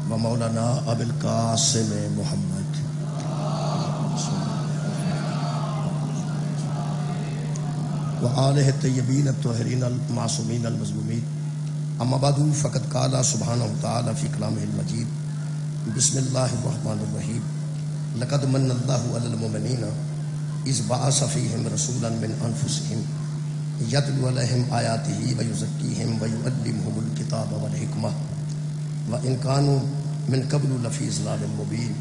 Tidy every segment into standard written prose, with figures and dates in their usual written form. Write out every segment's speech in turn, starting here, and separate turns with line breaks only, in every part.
و مولانا ابو القاسم محمد و آلہ الطیبین الطاہرین المعصومین المظلومین. اما بعد فقد قال سبحانہ وتعالی فی کلامہ المجید بسم اللہ الرحمن الرحیم لقد من اللہ علی المؤمنین اذ بعث فیہم رسولا من انفسہم یتلو علیہم آیاتہ ویزکیہم ویعلمہم الکتاب والحکمہ وإن كانوا من قبل لفی ضلال مبین.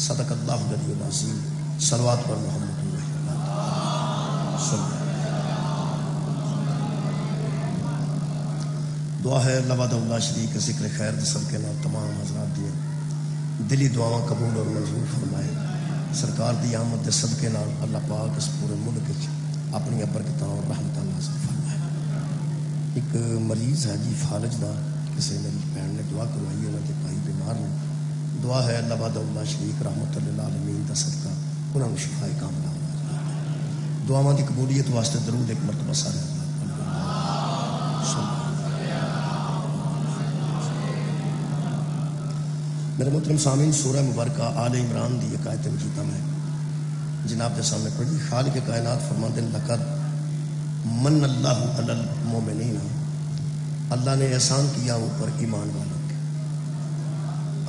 صدق اللہ العلی العظیم. صلوات پر محمد صلی. دعا ہے اللہ وحدہ لا شریک ذکر خیر دے صدقے نال تمام حضرات دی دلی دعاواں قبول اور منظور فرمائے. سرکار دی آمد دے صدقے نال اللہ پاک اس پورے ملک وچ اپنی برکتاں اور رحمتاں نازل فرمائے. ایک مریض ہے جی فالج دا، کسی میری بہن نے دعا کروائی، انہوں کے بھائی بیمار نے. دعا ہے اللہ وحدہ لا شریک رحمت للعالمین دا صدقہ انہوں نے شفا کاملہ ہونا. دعاواں دی قبولیت واسطے درود ایک مرتبہ سارے میرے محترم سامعین، سورہ مبارکہ آل عمران دی ایک آیت مجیدہ میں جناب کے سامنے پڑھی. خالق کائنات فرماتے ہیں لقد من اللہ علی المؤمنین، اللہ نے احسان کیا اوپر ایمان والوں کے،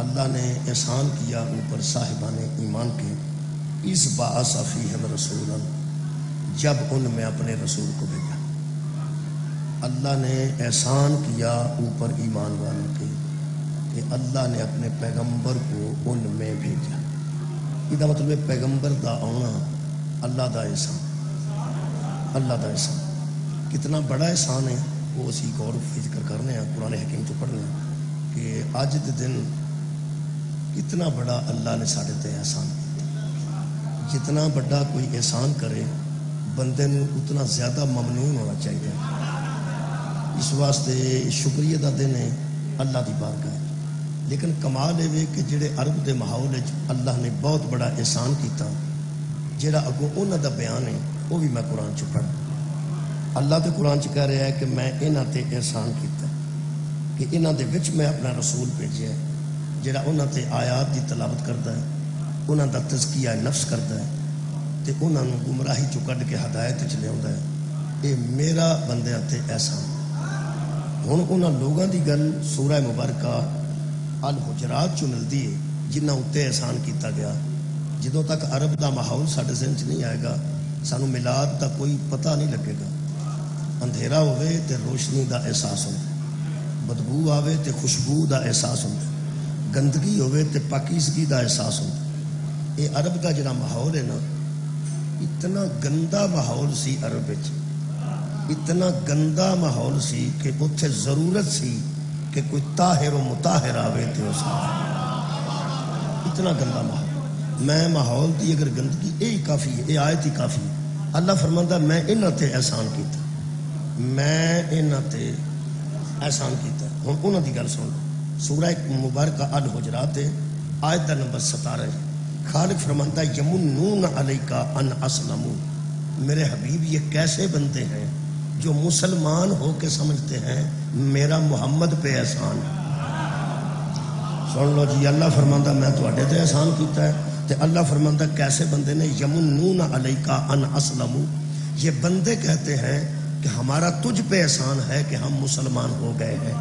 اللہ نے احسان کیا اوپر صاحبان ایمان کے. اس بعث فیہم رسولا، جب ان میں اپنے رسول کو بھیجا. اللہ نے احسان کیا اوپر ایمان والوں کے کہ اللہ نے اپنے پیغمبر کو ان میں بھیجا. یہ مطلب ہے پیغمبر دا آنا اللہ دا احسان. اللہ دا احسان کتنا بڑا احسان ہے وہ اسی غور و فکر کرنے ہیں، قرآن حکیم تو پڑھنے ہیں کہ آج دے دن کتنا بڑا اللہ نے ساڑھے تے احسان کیا. جتنا بڑا کوئی احسان کرے بندے نو اتنا زیادہ ممنون ہونا چاہیے. اس واسطے شکریہ دا دن ہے اللہ دی بارگاہ. لیکن کمال ہے کہ جڑے عرب دے ماحول اللہ نے بہت بڑا احسان کیتا، جڑا اگوں انہاں دا بیان ہے وہ بھی میں قرآن چ پڑھ. اللہ تے قرآن چ کہہ رہا ہے کہ میں انہاں تے احسان کیتا کہ انہاں دے وچ میں اپنا رسول بھیجیا ہے جڑا انہاں تے آیات دی تلاوت کردا ہے، انہاں دا تزکیہ نفس کردا ہے تے انہاں نوں گمراہی چوں کڈ کے ہدایت وچ لیاوندا ہے. اے میرا بندیاں تے احسان. ہن انہاں لوگاں دی گل سورہ مبارکہ الحجرات چ ملتی ہے جنہاں اتنے احسان کیتا گیا. جدوں تک عرب دا ماحول ساڈے ذہن چ نہیں آئے گا سانو میلاد دا کوئی پتہ نہیں لگے گا. اندھیرا ہوئے تے روشنی دا احساس ہوتا، بدبو آوے تے خوشبو دا احساس ہوتا، گندگی ہوئے تے پاکیزگی دا احساس ہوتا. یہ عرب دا جڑا ماحول ہے نا، اتنا گندا ماحول سی عرب وچ، اتنا گندا ماحول سی کہ اتنے ضرورت سی کہ کوئی طاہر و مطاہر آوے تے اس اتنا گندا ماحول. میں ماحول دی اگر گندگی یہی کافی ہے، یہ آیت ہی کافی ہے. اللہ فرماندا میں انہاں تے احسان کیتا، میں انہاں تے احسان کیتا. ہن انہاں دی گل سن لو. سورہ مبارکہ الحجرات آیت دا نمبر 17. خالق فرماندا یمنون علیک ان اسلموا، میرے حبیب یہ کیسے بندے ہیں جو مسلمان ہو کے سمجھتے ہیں میرا محمد پہ احسان ہے. سن لو جی، اللہ فرماندا میں تواڈے تے احسان کیتا ہے تے اللہ فرماندا کیسے بندے نے یمنون علیک ان اسلموا، یہ بندے کہتے ہیں کہ ہمارا تجھ پہ احسان ہے کہ ہم مسلمان ہو گئے ہیں،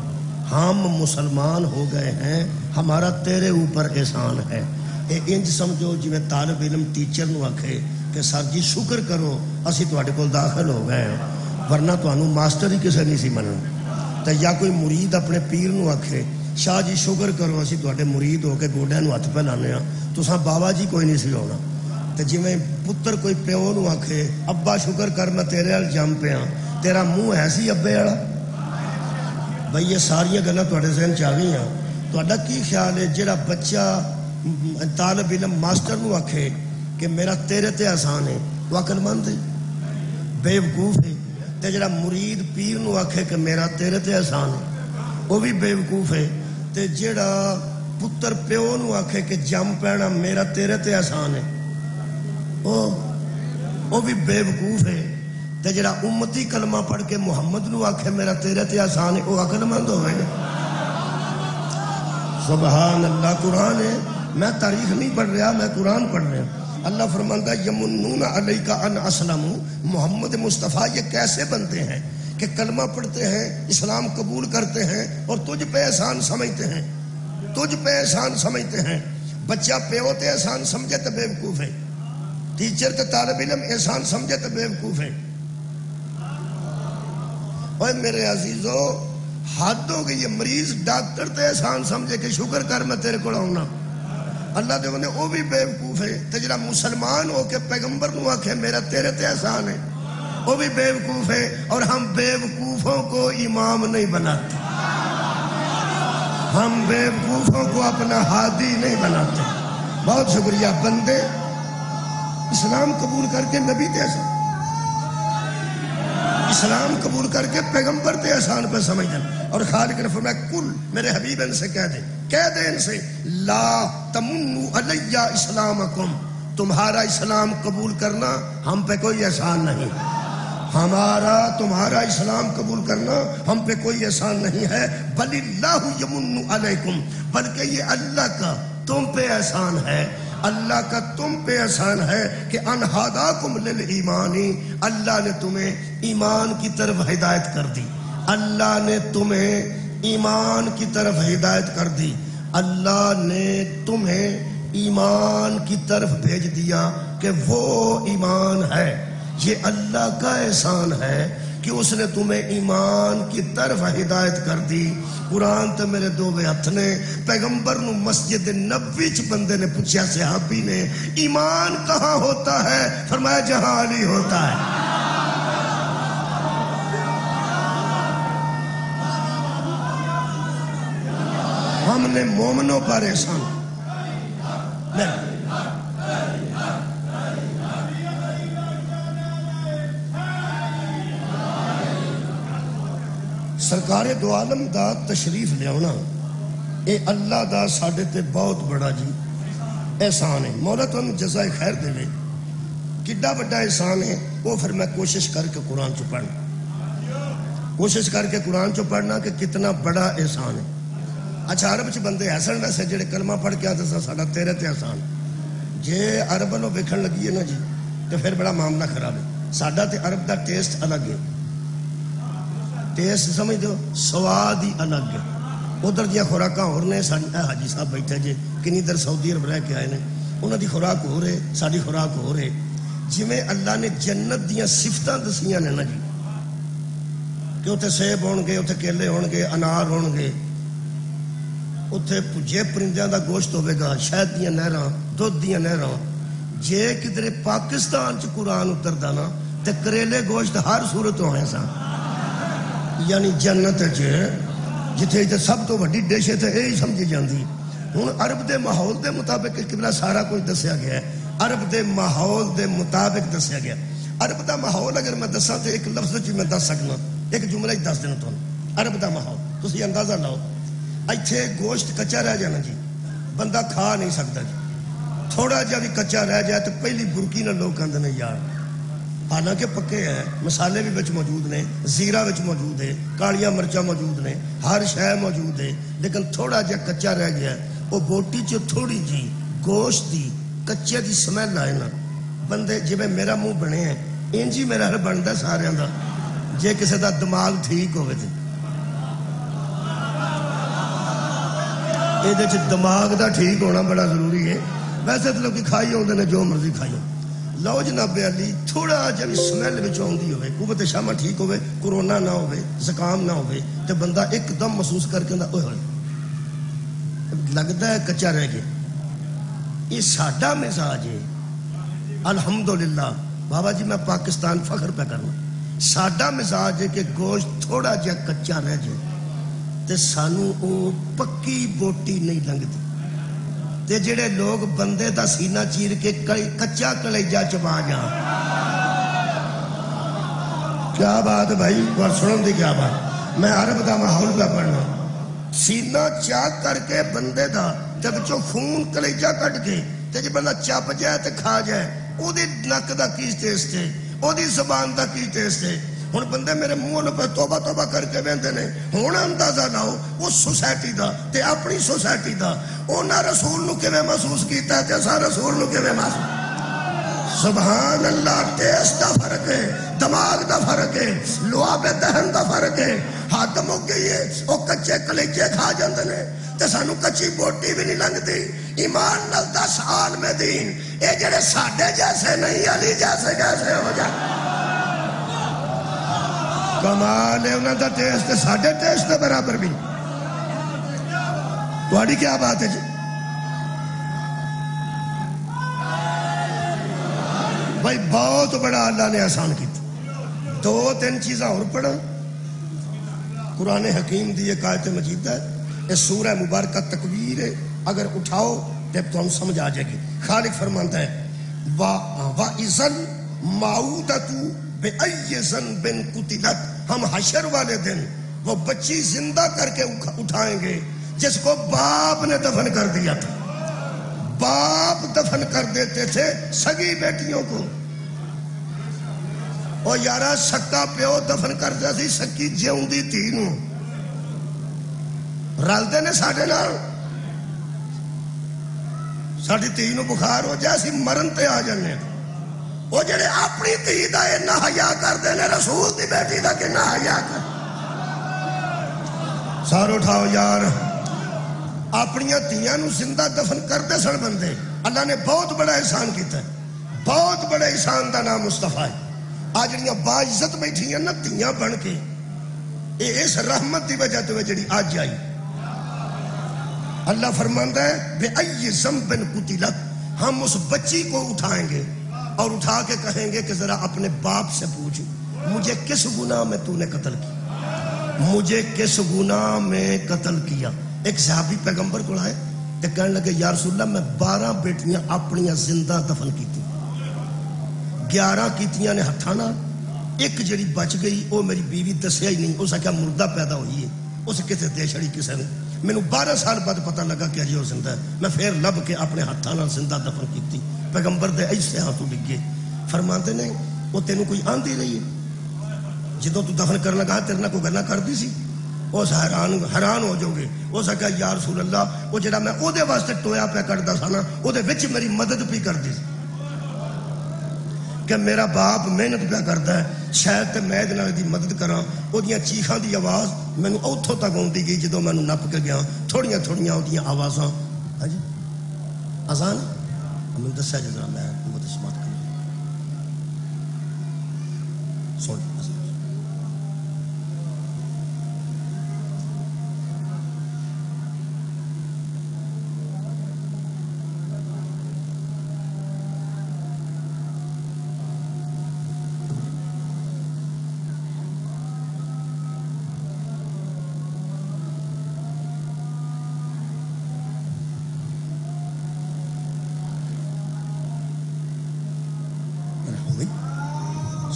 ہم مسلمان ہو گئے ہیں، ہمارا تیرے اوپر احسان ہے. اے انج سمجھو جی میں طالب علم ٹیچر نو آکھے کہ سر جی شکر کرو اسی تواڈے کول داخل ہو گئے ہیں، ورنہ تانوں ماسٹر ہی کسے نہیں سی مننا. تے یا کوئی مرید اپنے پیر نو آکھے شاہ جی شکر کرو اسی تواڈے مرید ہو کے گوڈیاں نو ہاتھ پہ لانے ہاں، تساں بابا جی کوئی نہیں سی ہونا. تے جویں پتر کوئی پیو نو آکھے ابا شکر کر میں تیرے ال جم پیا، تیرا منہ ہے سی ابے والا. بھئی یہ ساری گلاں تواڈے ذہن چ آ گئیاں. تواڈا کی خیال ہے جڑا بچہ طالب علم ماسٹر نو آکھے کہ میرا تیرے تے احسان ہے، وہ عقل مند ہے؟ بے وقوف ہے. تے جڑا مرید پیر نو آکھے کہ میرا تیرے تے احسان ہے، وہ بھی بے وقوف ہے. تے جڑا پتر پیو نو آکھے کہ جم پینا میرا تیرے تے احسان ہے، وہ بھی بے وقوف ہے. تے جڑا امتی کلمہ پڑھ کے محمد نو آکھے میرا تیرے تے احسان ہے، وہ عقل مند ہوئے گا. سبحان اللہ، قرآن ہے، میں تاریخ نہیں پڑھ رہا، میں قرآن پڑھ رہا۔ اللہ فرماتا ہے یمنون علیک ان اسلموا، محمد مصطفیٰ یہ کیسے بنتے ہیں کہ کلمہ پڑھتے ہیں، اسلام قبول کرتے ہیں اور تجھ پہ احسان سمجھتے ہیں، تجھ پہ احسان سمجھتے ہیں۔ بچہ پیو تے احسان سمجھے تو بے وقوف ہے، ٹیچر تے طالب علم احسان سمجھے تو بے وقوف ہے۔ اوے میرے عزیزو، حد ہو گئی، یہ مریض ڈاکٹر تے احسان سمجھے کہ شکر کر میں تیرے کو آؤنا، اللہ دے بندے وہ بھی بے وقوف ہے۔ تے جڑا مسلمان ہو کے پیغمبر نو آکھے میرا تیرے تے احسان ہے، وہ بھی بے وقوف ہے۔ اور ہم بے وقوفوں کو امام نہیں بناتے، ہم بے وقوفوں کو اپنا ہادی نہیں بناتے۔ بہت شکریہ۔ بندے اسلام قبول کر کے نبی تے احسان، اسلام قبول کر کے پیغمبر تے احسان پہ سمجھ دیں۔ اور خالق نے فرمایا کل، میرے حبیب ان سے کہہ دے ان سے، لا تمنوا علی اسلامکم، تمہارا اسلام قبول کرنا ہم پہ کوئی احسان نہیں، ہمارا تمہارا اسلام قبول کرنا ہم پہ کوئی احسان نہیں ہے، بل اللہ یمن علیکم، بلکہ یہ اللہ کا تم پہ احسان ہے، اللہ کا تم پہ احسان ہے کہ ان ہداکم للایمانی، اللہ نے تمہیں ایمان کی طرف ہدایت کر دی، اللہ نے تمہیں ایمان کی طرف ہدایت کر دی، اللہ نے تمہیں ایمان کی طرف بھیج دیا کہ وہ ایمان ہے۔ یہ اللہ کا احسان ہے کہ اس نے تمہیں ایمان کی طرف ہدایت کر دی۔ قرآن تے میرے دو ہاتھ نے، پیغمبر نو مسجد نبوی چ بندے نے پوچھا، صحابی نے، ایمان کہاں ہوتا ہے؟ فرمایا جہاں علی ہوتا ہے۔ ہم نے مومنوں پر احسان سرکار دو عالم دا تشریف لیاونا، اے اللہ دا ساڈے تے بہت بڑا جی احسان ہے۔ مولا تمہیں جزائے خیر دے لے، کڈا بڑا احسان ہے وہ پھر میں کوشش کر کے قرآن چو پڑھنا، کوشش کر کے قرآن چو پڑھنا کہ کتنا بڑا احسان ہے۔ اچھا عرب چ بندے حسن ویسے جڑے کلمہ پڑھ کے آتے ساڈا تیرے تے احسان، جے عرب نو ویکھن لگی ہے نا جی تو پھر بڑا معاملہ خراب ہے۔ ساڈا تے عرب دا ٹیسٹ الگ ہے، ٹیسٹ سمجھ دو، سواد ہی الگ ہے۔ ادھر دیا خوراکاں ہور نے، حاجی صاحب بیٹھے جے کنی در سعودی عرب رہ کے آئے نے، انہاں دی خوراک ہو رہے، ساری خوراک ہو رہے۔ جویں اللہ نے جنت دیاں صفتاں دسیاں نے نا جی کہ اتنے سیب ہون گے، اتنے کیلے ہون گے، انار ہون گے، اتنے پجے پرندیاں دا گوشت ہوے گا، شہد دیاں نہراں، دودھ دیاں نہراں۔ جے کدھر پاکستان چ قرآن اتردا نا تے کریلے گوشت ہر صورت ہونے سن، یعنی جنت جتھے سب تو وڈی ڈش ہے یہی سمجھی جاندی۔ ہن عرب دے ماحول دے مطابق قبلہ سارا کچھ دسیا گیا ہے، عرب دے ماحول دے مطابق دسیا گیا۔ عرب دا ماحول اگر میں دساں تو ایک لفظ چ میں دس سکنا، ایک جملہ ہی دس دینا تمہیں۔ عرب دا ماحول تسی اندازہ لاؤ، ایتھے گوشت کچا رہ جانا جی، بندہ کھا نہیں سکتا جی، تھوڑا جا بھی کچا رہ جائے تو پہلی برکی نہ لوگ کہندے نے یار، حالانکہ پکے ہیں، مسالے بھی بچ موجود نے، زیرہ بچ موجود ہے، کالیاں مرچاں موجود نے، ہر شے موجود ہے، لیکن تھوڑا جا کچا رہ گیا، وہ بوٹی چ تھوڑی جی گوشت دی کچے دی سمیل آئے نا، بندے جویں میرا منہ بنے ہیں انجی میرا ہر بنتا سارے دا، جے کسی دا دماغ ٹھیک ہوئے تھے یہ دماغ دا ٹھیک ہونا بڑا ضروری ہے۔ ویسے تو لوگ کھائی ہوندے نے جو مرضی کھائی ہو، لو جناب علی تھوڑا جا بھی سمیل وچ آندی ہوئے، قوت شامہ ٹھیک ہوئے، کرونا نہ ہوئے، زکام نہ ہوئے، تے بندہ ایک دم محسوس کر کے اوئے ہوئے لگتا ہے کچا رہ گیا۔ یہ ساڈا مزاج ہے، الحمدللہ بابا جی میں پاکستان فخر پہ کرنا، ساڈا مزاج ہے کہ گوشت تھوڑا جا کچا رہ جائے تے سانو او پکی بوٹی نہیں لنگتی، تے جڑے لوگ بندے دا سینہ چیر کے کچا کلیجہ چبا جان، کیا بات ہے بھائی، اور سنن دی کیا بات، میں عرب دا ماحول پہ پڑھنا، سینہ چاک کر کے بندے دا جب چو خون کلیجہ کٹ کے تے جب بندہ چپ جائے تے کھا جائے، او دی نک دا کی ٹیسٹ ہے، او دی زبان دا کی ٹیسٹ ہے، ہوں بندے میرے منہ پہ توبہ توبہ کر کے وہدے نے. ہوں اندازہ لاؤ اس سوسائٹی دا تے اپنی سوسائٹی دا انہاں رسول نو کیویں محسوس کیتا ہے تے اساں رسول نو کیویں محسوس. سبحان اللہ. ٹیسٹ دا فرق ہے, دماغ دا فرق ہے, لعاب دہن دا فرق ہے. حد مک گئی ہے. وہ کچے کلیجے کھا جاندے نے تے سانو کچی بوٹی بھی نہیں لنگتی. ایمان نال 10 عالم دین اے جڑے ساڈے جیسے نہیں علی جیسے کیسے ہو جائے. کمال ہے انہاں دا ٹیسٹ ساڈے ٹیسٹ دے برابر بھی. تہاڈی کیا بات ہے جی؟ بھائی بہت بڑا اللہ نے آسان کیتا. 2-3 چیزاں اور پڑھا. قرآن حکیم دی ایک آیت مجید ہے, یہ سورہ مبارکہ تکویر ہے, اگر اٹھاؤ تو تم سمجھ آ جائے گی. خالق فرمانتا ہے وَإِذَا الْمَوْءُودَةُ بِأَيِّ ذَنبٍ قُتِلَتْ. ہم حشر والے دن وہ بچی زندہ کر کے اٹھائیں گے جس کو باپ نے دفن کر دیا تھا. باپ دفن کر دیتے تھے سگی بیٹیوں کو. اور یارا سکا پیو دفن کرتا سی سکی جیوندی تھی نو. رلتے نے ساڈے نال. ساڈی تھی نو بخار ہو جائے اسی مرن تے آ جانے. وہ جڑے اپنی تھی دا اتنا حیا کرتے ہیں رسول دی بیٹی دا کتنا حیا کر. سار اٹھاؤ یار. اپنی تیاں نو زندہ دفن کرتے سن بندے. اللہ نے بہت بڑا احسان کیتا ہے. بہت بڑے احسان دا نام مصطفیٰ ہے. آج جڑیاں با عزت بیٹھیاں نا تیاں بن کے, اس رحمت دی وجہ تو جڑی آج آئی. اللہ فرماندا ہے بِأَيِّ ذَنبٍ قُتِلَتْ. ہم اس بچی کو اٹھائیں گے اور اٹھا کے کہیں گے کہ ذرا اپنے باپ سے پوچھ مجھے کس گناہ میں تو نے قتل کیا, مجھے کس گناہ میں قتل کیا. ایک صحابی پیغمبر کو آئے تو کہنے لگے یا رسول اللہ میں 12 بیٹیاں اپنیاں زندہ دفن کی تھی, 11 کیتیاں نے ہتھانا, ایک جڑی بچ گئی وہ میری بیوی دسیا ہی نہیں. اس کیا مردہ پیدا ہوئی ہے, اس کسے دے چھڑی کسے نے. مینوں 12 سال بعد پتہ لگا کہ اجی وہ زندہ ہے. میں پھر لب کے اپنے ہاتھاں نال زندہ دفن کیتی. پیغمبر دے ایسے ہاتھوں ڈگے. فرماندے نے وہ تینوں کوئی آندی رہی ہے جدوں تو دفن کرنا کہا تیرے نال کوئی گلاں کردی سی. اس حیران ہو جاؤ گے. اس کہا یا رسول اللہ وہ جڑا میں او دے واسطے ٹویا پیا کردا سا نا او دے وچ میری مدد پی کردی سی کہ میرا باپ محنت پیا کردا ہے شاید تے میں دے نال دی مدد کراں. اودیاں چیخاں دی آواز مینوں اوتھوں تک آوندی گئی جدوں مینوں نپ کے گیا. تھوڑیاں تھوڑیاں اودیاں آوازاں. ہاں جی اذان ہمیں دسیا جی ذرا میں حکومت سماعت کروں. سن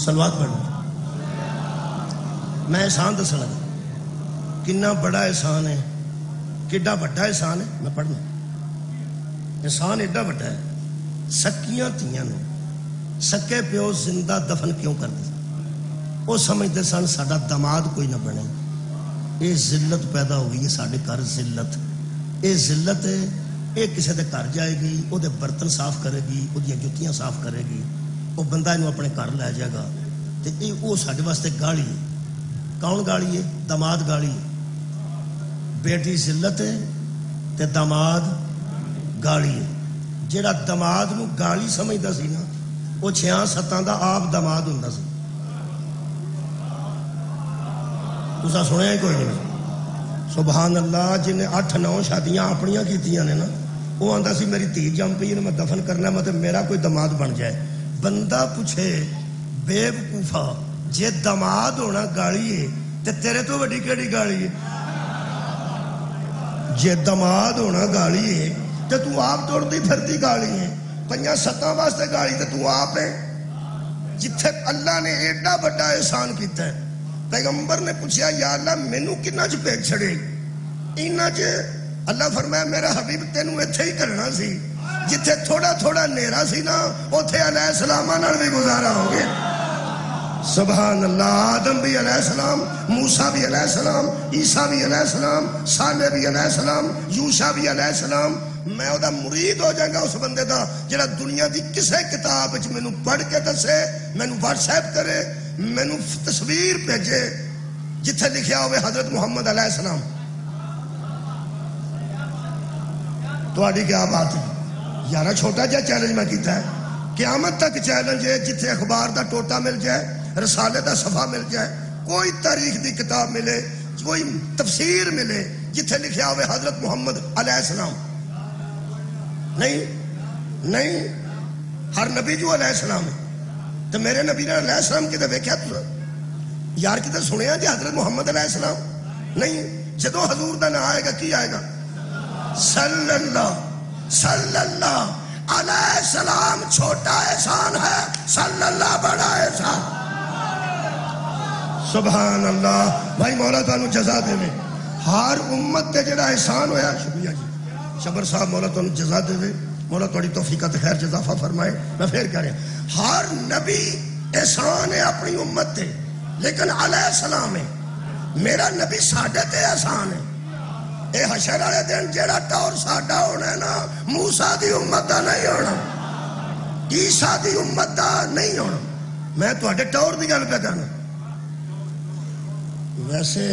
سلوات پڑھنا. میں احسان دسنا کنا بڑا احسان ہے, کڈا بڑا احسان ہے. میں پڑھنا احسان ایڈا بڑا ہے. سکیاں تیاں نے سکے پیو زندہ دفن کیوں کرتے؟ وہ سمجھتے سن ساڈا دماد کوئی نہ بنے. یہ ذلت پیدا ہوئی ہے ساڈے گھر. ذلت یہ ذلت ہے. یہ کسی دے گھر جائے گی, وہ دے برتن صاف کرے گی, وہ جتیاں صاف کرے گی, وہ بندہ انہوں اپنے گھر لے جائے گا. تو یہ وہ سارے واسطے گالی ہے. کون گالی ہے؟ دماد گالی ہے. بیٹی ذلت ہے تے دماد گالی ہے. جیڑا دماد نو گالی سمجھتا سی نا وہ 6-7 دا آپ دماد ہوندا سی. تسا سنیا ہی کوئی نہیں. سبحان اللہ. جنہیں 8-9 شادیاں اپنیاں کیتیاں نے نا وہ آندا سی میری دھی جم پئی ہے میں دفن کرنا مطلب میرا کوئی دماد بن جائے. بندہ پوچھے بے وقوفا جے دماد ہونا گالی ہے تے تیرے تو وڈی کیڑی گالی ہے؟ جے دماد ہونا گالی ہے تے تو آپ توڑتی پھرتی گالی ہے. 5-7 واسطے گالی تے تو آپ ہے. جتھے اللہ نے ایڈا بڑا احسان کیتا ہے. پیغمبر نے پوچھا یا اللہ مینوں کنا چ پیچ چھڑے اینا چ. اللہ فرمایا میرا حبیب تینوں ایتھے ہی کرنا سی جتھے تھوڑا تھوڑا نیرا سی نا اوتھے علیہ السلام نال بھی گزارا ہو گیا. سبحان اللہ. آدم بھی علیہ السلام، موسیٰ بھی علیہ السلام، عیسیٰ بھی علیہ السلام، صالح بھی علیہ السلام، یوشع بھی علیہ السلام. میں وہ مرید ہو جائے گا اس بندے دا جڑا دنیا دی کسے کتاب وچ مینوں پڑھ کے دسے، مینوں واٹس ایپ کرے، مینوں تصویر بھیجے جتھے لکھیا ہوئے حضرت محمد علیہ السلام. تہاڈی کیا بات ہے یارا؟ چھوٹا جہا چیلنج میں کیتا ہے، قیامت تک چیلنج ہے. جتھے اخبار دا ٹوٹا مل جائے، رسالے دا صفحہ مل جائے، کوئی تاریخ دی کتاب ملے، کوئی تفسیر ملے جتھے لکھیا ہوئے حضرت محمد علیہ السلام. نہیں ہر نبی جو علیہ السلام ہے. تو میرے نبی نے علیہ السلام کدھر ویکھیا تو یار کدھر سنیا جی حضرت محمد علیہ السلام؟ نہیں. جدو حضور دا نام آئے گا کی آئے گا؟ صلی اللہ علیہ السلام. چھوٹا احسان ہے، صلی اللہ بڑا احسان. سبحان اللہ. بھائی مولا تانوں جزا دے. ہر امت تے جڑا احسان ہویا، شکریہ جی شبر صاحب، مولا تانوں جزا دے. مولا تھوڑی توفیقات خیر جزافہ فرمائے. میں پھر کہہ رہا ہر نبی احسان ہے اپنی امت تے، لیکن علیہ السلام ہے. میرا نبی ساڈے تے احسان ہے. اے حشر والے دن جیڑا ٹور ساڈا ہونا ہے نا، موسیٰ دی امت دا نہیں ہونا، عیسیٰ دی امت دا نہیں ہونا. میں تواڈے ٹور دی گل پہ کرنا. ویسے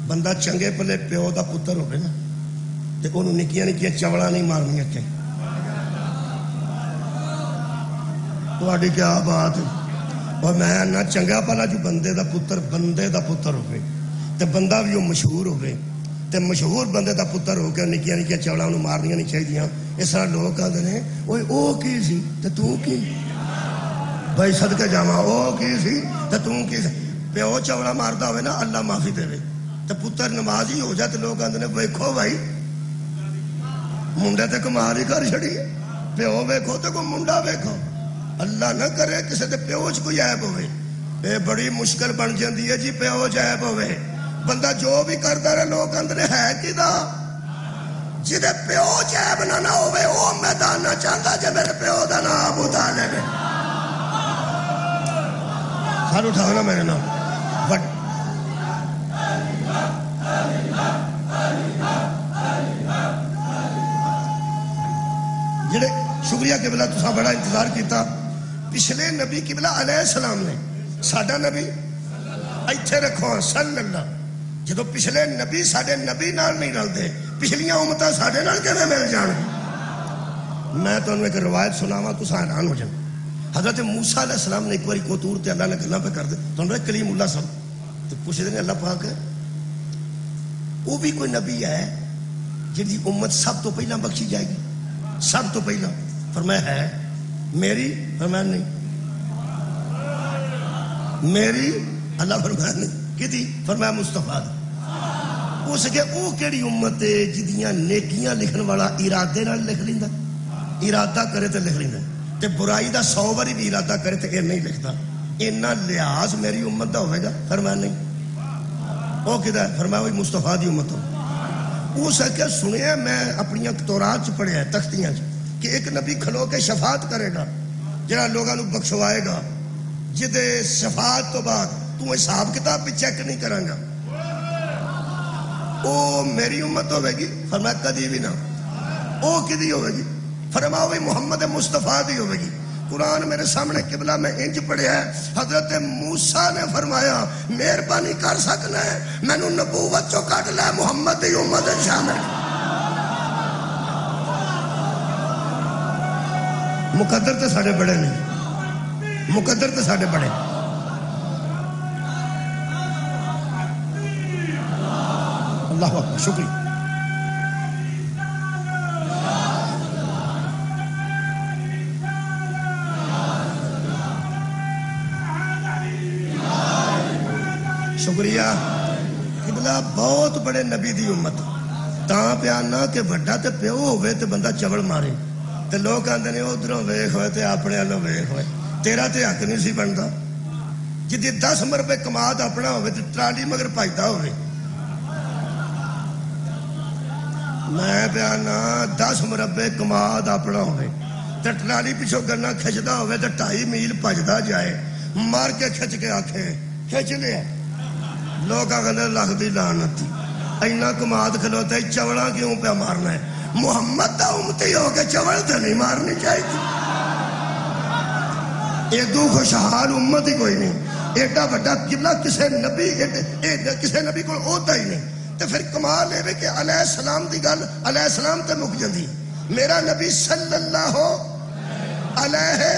بندہ چنگے پلے پیو دا پتر ہوئے نا تے انہوں نکیاں نکیاں چوڑا نہیں مارنی کہ تواڈی کیا بات ہے. اور میں نہ چنگا پلا جو بندے دا پتر ہوئے تے بندہ بھی وہ مشہور ہوئے تے مشہور بندے دا پتر ہو کے نکیاں نکیاں چوڑا انہوں مارنیاں نہیں چاہیے. اس طرح لوگ کہتے ہیں او کی سی تے تو کی؟ بھائی صدقے جاواں او کی سی تے تو کی سی؟ پیو چوڑا ماردا ہوئے نا اللہ معافی دے تے پتر نماز ہی ہو جائے تے لوگ کہتے ہیں ویکھو بھائی منڈے تے کمال ہی کر چھڑی، پیو ویکھو تے کوئی منڈا ویکھو. اللہ نہ کرے کسی دے پیو چ کوئی عیب ہوئے. اے بڑی مشکل بن جاندی ہے جی پیو چ عیب ہوئے. بندہ جو بھی کرتا رہے لوگ اندر ہے کدا جدے پیو چ عیب نہ ہوئے وہ میدان نہ چاہتا جے میرے پیو دا نام ابو طالب ہے. سر اٹھاؤ نا میرے نام جڑے شکریہ قبلہ تساں بڑا انتظار کیتا. پچھلے نبی قبلہ علیہ السلام نے ساڈا نبی ایتھے رکھو صلی اللہ. جدو پچھلے نبی ساڈے نبی نال نہیں رلدے پچھلیاں امتاں ساڈے نال کیویں مل جان؟ میں تانوں ایک روایت سناواں تساں حیران ہو جاؤ. حضرت موسیٰ علیہ السلام نے ایک باری کوتور تے اللہ نے گلاں پہ کر دے تانوں کلیم اللہ صاحب تے پوچھدے نے اللہ پاک وہ بھی کوئی نبی ہے جن کی امت سب تو پہلا بخشی جائے گی؟ سب تو پہلا فرمایا ہے میری. فرمایا نہیں میری. اللہ فرمایا نہیں کدی؟ فرمایا مصطفیٰ. اس کے وہ کیڑی امت ہے جدیاں نیکیاں لکھن والا ارادے نال لکھ لیندا، ارادہ کرے تے لکھ لیندا تے برائی دا 100 باری بھی ارادہ کرے تے اے نہیں لکھدا. اینا لحاظ میری امت دا ہوئے گا؟ فرمایا نہیں. وہ کدا ہے؟ فرمایا وہی مصطفیٰ دی امت ہو. اس کے سنیا میں اپنی تورات چ پڑھیا تختیاں چ کہ ایک نبی کھلو کے شفاعت کرے گا جڑا لوگاں نو بخشوائے گا، جدے شفاعت تو بعد تو حساب کتاب بھی چیک نہیں کرے گا. او میری امت ہوے گی؟ فرمایا کدی بھی نہ. او کدی ہوے گی؟ فرمایا وہی محمد مصطفیٰ دی ہوے گی. قرآن میرے سامنے قبلہ میں انج پڑھیا ہے. حضرت موسیٰ نے فرمایا مہربانی کر سکنا ہے مینوں نبوت چوں کٹ لے محمد دی امت شامل. مقدر تے ساڈے بڑے نہیں، مقدر تے ساڈے بڑے. اللہ اکبر. شکریہ. شکریہ. قبلہ بہت بڑے نبی دی امت تاں پیانا کہ بڑا تے پیو ہوئے تے بندہ چوڑ مارے تے لوگ آندے نے ادھروں ویکھ ہوئے تے اپنے والوں ویکھ ہوئے. تیرا تے حق نہیں سی بنتا. جدی 10 مربے کماد اپنا ہوئے تے ٹرالی مگر بھجدا ہوئے. میں پیانا 10 مربے کماد اپنا ہوئے تے ٹرالی پیچھوں گنا کھچدا ہوئے تے 2.5 میل بھجدا جائے مار کے کھچ کے آکھے کھچ لیا لوگ آگے لکھ دی لعنت اینا کماد کھلوتے چوڑا کیوں پہ مارنا ہے محمد دا امتی ہو کے چوڑ تے نہیں مارنی چاہیے ایدو خوشحال امت ہی کوئی نہیں ایڈا بڑا قبلہ کسے نبی کو ہوتا ہی نہیں تو پھر کمال ہے کہ علیہ السلام دی گل علیہ السلام تے مک جاندی میرا نبی صلی اللہ علیہ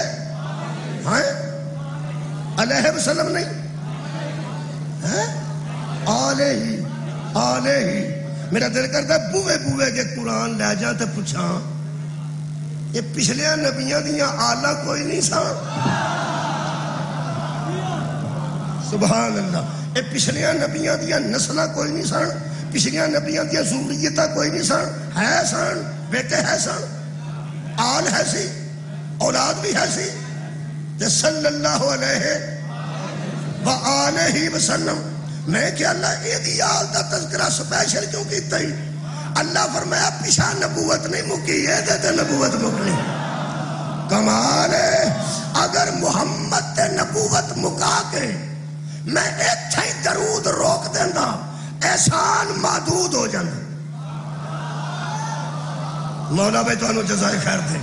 علیہ وسلم نہیں آلے ہی میرا دل کرتا ہے بوے بوے کے قرآن لے جا تے پوچھاں یہ پچھلے نبیاں دیاں آلہ کوئی نہیں سا سبحان اللہ یہ پچھلے نبیاں دیاں نسلہ کوئی نہیں سن پچھلے نبیاں دیاں ذریتہ کوئی نہیں سن ہے سن بیٹے ہے سن آل ہے سی اولاد بھی ہے سی تے صلی اللہ علیہ وآلہ وسلم میں کہ اللہ یہ دی آل دا تذکرہ سپیشل کیوں کیتا ہی اللہ فرمایا پیشا نبوت نہیں مکی ہے تے نبوت مکلی کمال ہے اگر محمد تے نبوت مکا کے میں ایتھے ہی درود روک دینا احسان محدود ہو جانا مولا بھائی تو انہوں جزائے خیر دے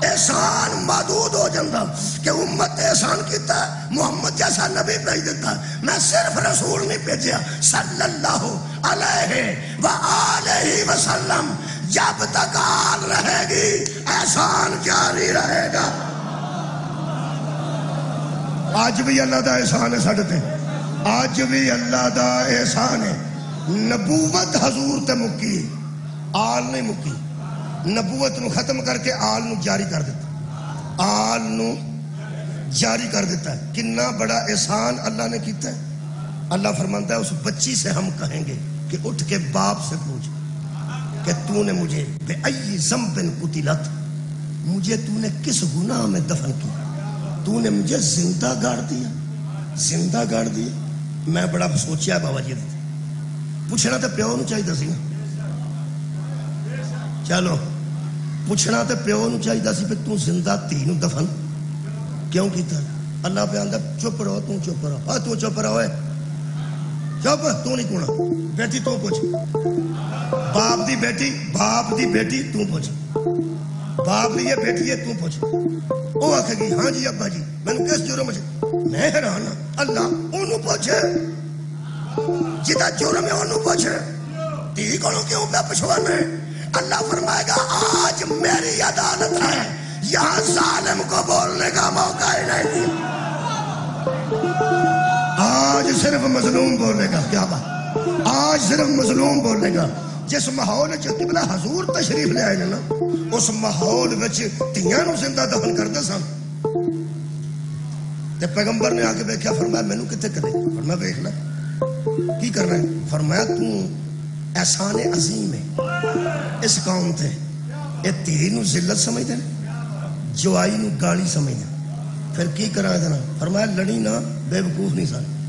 احسان محدود ہو جانا کہ امت احسان کیتا ہے محمد جیسا نبی بھیج دیتا میں صرف رسول نہیں بھیجیا صلی اللہ علیہ وآلہ وسلم جب تک آل رہے گی احسان جاری رہے گا آج بھی اللہ دا احسان ہے ساڑھے تے آج بھی اللہ دا احسان ہے نبوت حضور تے مکی آل نہیں مکی نبوت نو ختم کر کے آل نو جاری کر دیتا آل نو جاری کر دیتا ہے کتنا بڑا احسان اللہ نے کیتا ہے اللہ فرمانتا ہے اس بچی سے ہم کہیں گے کہ اٹھ کے باپ سے پوچھ کہ تو نے مجھے بے ای ذنب قتلت مجھے تو نے کس گناہ میں دفن کیا تو نے مجھے زندہ گاڑ دیا میں بڑا سوچیا بابا جی پوچھنا تو پیو نو چاہیے سی چلو پوچھنا تو پیو نو چاہیے سی پہ تو زندہ تھی نو دفن کیوں کیتا اللہ پہ آندہ چپ رہو تو چپ رہو ہاں تو چپ رہو ہے چپ تو نہیں کونا بیٹی تو پوچھ باپ دی بیٹی تو پوچھ باپ دی یہ بیٹی ہے تو پوچھ وہ آکھے گی ہاں جی ابا جی میں نے کس جرم میں حیران اللہ انہوں پوچھے جتا جرم ہے انہوں پوچھے تی کونوں کیوں پہ پچھوانا ہے اللہ فرمائے گا آج میری عدالت ہے یہاں ظالم کو بولنے کا موقع ہی نہیں آج صرف مظلوم بولے گا کیا بات آج صرف مظلوم بولے گا جس ماحول قبلہ حضور تشریف لے آئے نا اس ماحول وچ تیاں نو زندہ دفن کردے سن تے پیغمبر نے آ کے دیکھا فرمایا مینوں کتے کرے فرمایا دیکھ لے کی کر رہے ہیں فرمایا تو احسان عظیم ہے اس قوم تے یہ تیری نو ذلت سمجھتے ہیں جوائی نو گالی سمجھتے ہیں پھر کی کرا دینا فرمایا لڑی نہ بے وقوف نہیں سارے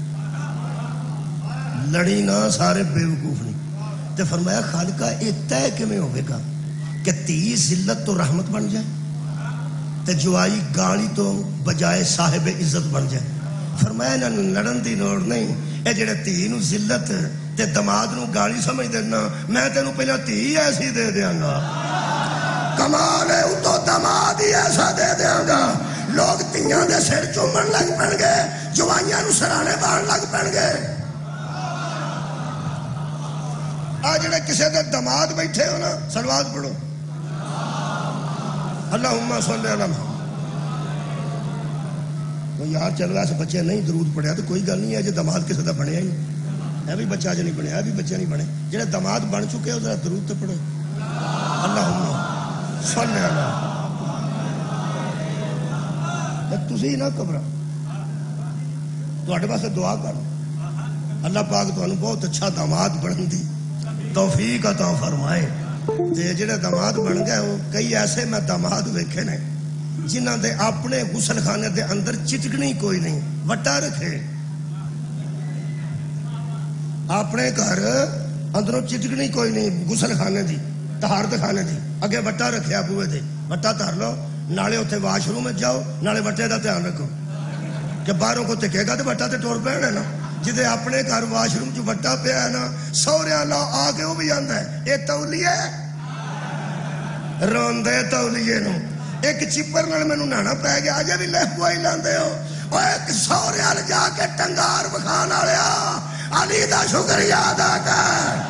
لڑی نہ سارے بے وقوف نہیں تے فرمایا خالقہ یہ طے کیویں ہوے گا کہ تی ذلت تو رحمت بن جائے تے جوائی گالی تو بجائے صاحب عزت بن جائے فرمایا نہ لڑن دی لوڑ نہیں اے جڑے تی نو ذلت تے دماد نو گالی سمجھ دینا میں تینوں پہلا تی ایسی دے دیاں گا کمال ہے تو دماد ہی ایسا دے دیاں گا لوگ تیاں دے سر چومن لگ پڑ گئے جوائیاں نو سرانے بان لگ پڑ گئے آج جڑے کسے دے دماد بیٹھے ہو نا صلوات پڑھو اللہم صلی علی محمد تو یار چلو ایسے بچے نہیں درود پڑھیا تو کوئی گل نہیں ہے جو دماد کسے دا بنیا ہی ہے بھی بچہ جو نہیں بنے ہے بھی بچہ نہیں بنے جڑے دماد بن چکے ہو ذرا درود تو پڑھو اللہم صلی علی تسی نہ گھبرا تواڈے واسطے دعا کر اللہ پاک تانوں بہت اچھا داماد بنن دی توفیق عطا فرمائے تے جڑے داماد بن گئے وہ کئی ایسے میں داماد ویکھے نے جنہاں دے اپنے غسل خانے دے اندر چٹکنی کوئی نہیں وٹا رکھے اپنے گھر اندروں چٹکنی کوئی نہیں غسل خانے دی طہارت خانے دی اگے وٹا رکھیا بوئے دے وٹا دھر لو نالے اتنے واش روم جاؤ نالے وٹے دا دھیان رکھو کہ باہروں کو تکے گا تو وٹا تے ٹور پینا نا جدے اپنے گھر واش روم چ وٹا پیا ہے نا سہرے لا آ کے وہ بھی آندا ہے اے تولیے روندے تولیے نو ایک چپر نال مینوں نہانا پی گیا اجے بھی لہ پوائی لاندے ہو او ایک سہرے ال جا کے ٹنگار بکھان والیا علی دا شکریہ ادا کر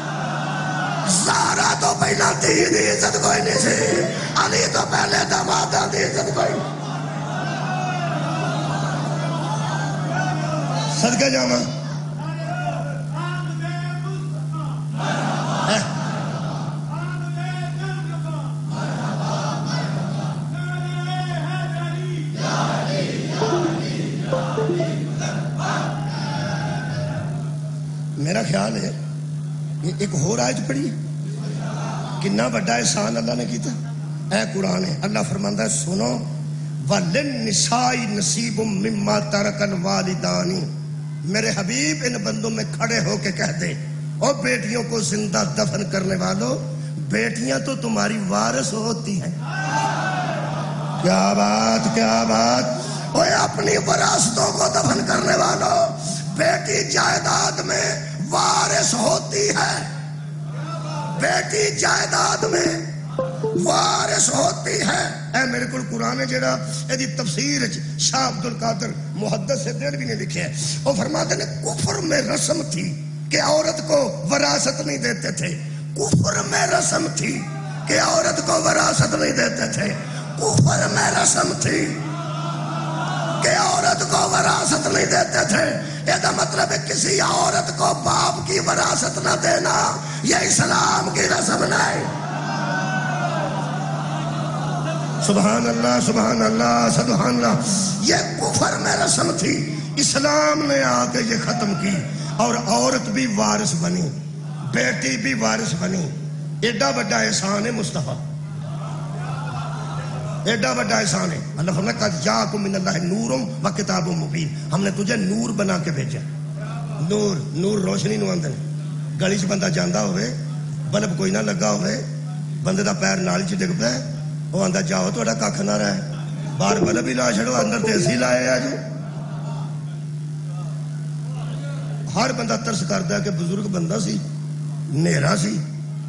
زہرا تو پہلا دھی دی عزت کوئی نہیں سی علی تو پہلے داماداں دی عزت کوئی صدقے جاواں میرا خیال ہے ایک اور آیت پڑھی کتنا بڑا احسان اللہ نے کیتا اے قرآن ہے اللہ فرماندا ہے سنو وَلِلنِّسَاءِ نَصِيبٌ مِّمَّا تَرَكَ الْوَالِدَانِ میرے حبیب ان بندوں میں کھڑے ہو کے کہہ دے اور بیٹیوں کو زندہ دفن کرنے والوں بیٹیاں تو تمہاری وارث ہوتی ہیں کیا بات اوے اپنی وراثتوں کو دفن کرنے والوں بیٹی جائیداد میں وارث ہوتی ہے بیٹی جائیداد میں وارث ہوتی ہے اے میرے کو قرآن ہے جڑا ایدی تفسیر شاہ عبد القادر محدث سے دیر بھی نہیں لکھے وہ فرماتے ہیں کفر میں رسم تھی کہ عورت کو وراثت نہیں دیتے تھے کفر میں رسم تھی کہ عورت کو وراثت نہیں دیتے تھے کفر میں رسم تھی کہ عورت کو وراثت نہیں دیتے تھے یہ مطلب ہے کسی عورت کو باپ کی وراثت نہ دینا یہ اسلام کی رسم نہیں سبحان اللہ سبحان اللہ سبحان اللہ یہ کفر میں رسم تھی اسلام نے آ کے یہ ختم کی اور عورت بھی وارث بنی بیٹی بھی وارث بنی ایڈا بڑا احسان ہے مصطفیٰ ایڈا بڑا احسان ہے اللہ فرماتا ہے قد جاءکم من اللہ نور و کتاب مبین ہم نے تجھے نور بنا کے بھیجا نور روشنی نو آندے گلی چ بندہ جاندا ہوئے بلب کوئی نہ لگا ہوئے بندے دا پیر نالی چ ڈگ پے وہ آندا جاؤ تہاڈا ککھ نہ رہے باہر بلب ہی لا چھڑو اندر تے اسی لائے آ جی ہر بندہ ترس کردا ہے کہ بزرگ بندہ سی نیرا سی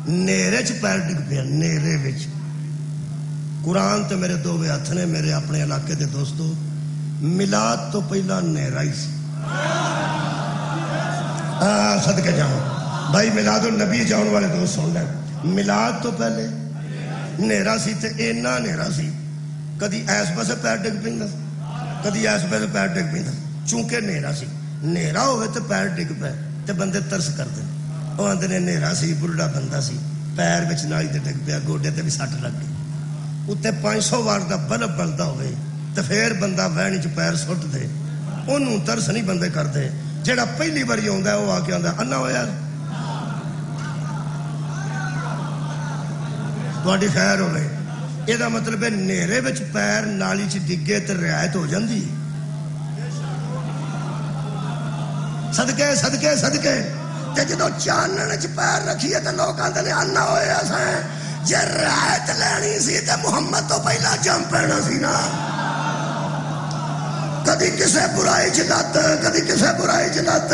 نیرے چ پیر ڈگ پیا نیرے وچ قرآن تے میرے دو ہاتھ نے میرے اپنے علاقے دے دوستو میلاد تو پہلا نیرا ہی سی صدقے جاؤں بھائی میلاد النبی جاؤن والے دوست سن لیں میلاد تو پہلے نیرا سی تے اینا نیرا سی کدی ایس پاسے پیر ڈگ پیندا کدی ایس پاسے پیر ڈگ پیندا چونکہ نیرا سی نیرا ہوئے تے پیر ڈگ پے تے بندے ترس کردے وہ آندے نے نیرا سی بلڈا بندہ سی پیر وچ نالی تے ڈگ پیا گوڈے تے بھی سٹ لگ گئی اتنے 500 وار دا بلب بلدا ہوئے تو پھر بندہ وہنی چ پیر سٹ دے انہوں ترس نہیں بندے کرتے جیڑا پہلی باری آندا ہے وہ آ کے آندا انا ہو یار تہاڈی خیر ہوے یہ مطلب ہے نیرے وچ پیر نالی چ ڈگے تے رعایت ہو جاندی صدقے صدقے صدقے تے جدوں چانن چ پیر رکھیے تے لوگ آندے نے انا ہوئے اساں جے رعایت لینی سی تے محمد تو پہلا جم پینا سی نا کدی کسے برائی چ لت کدی کسے برائی چ لت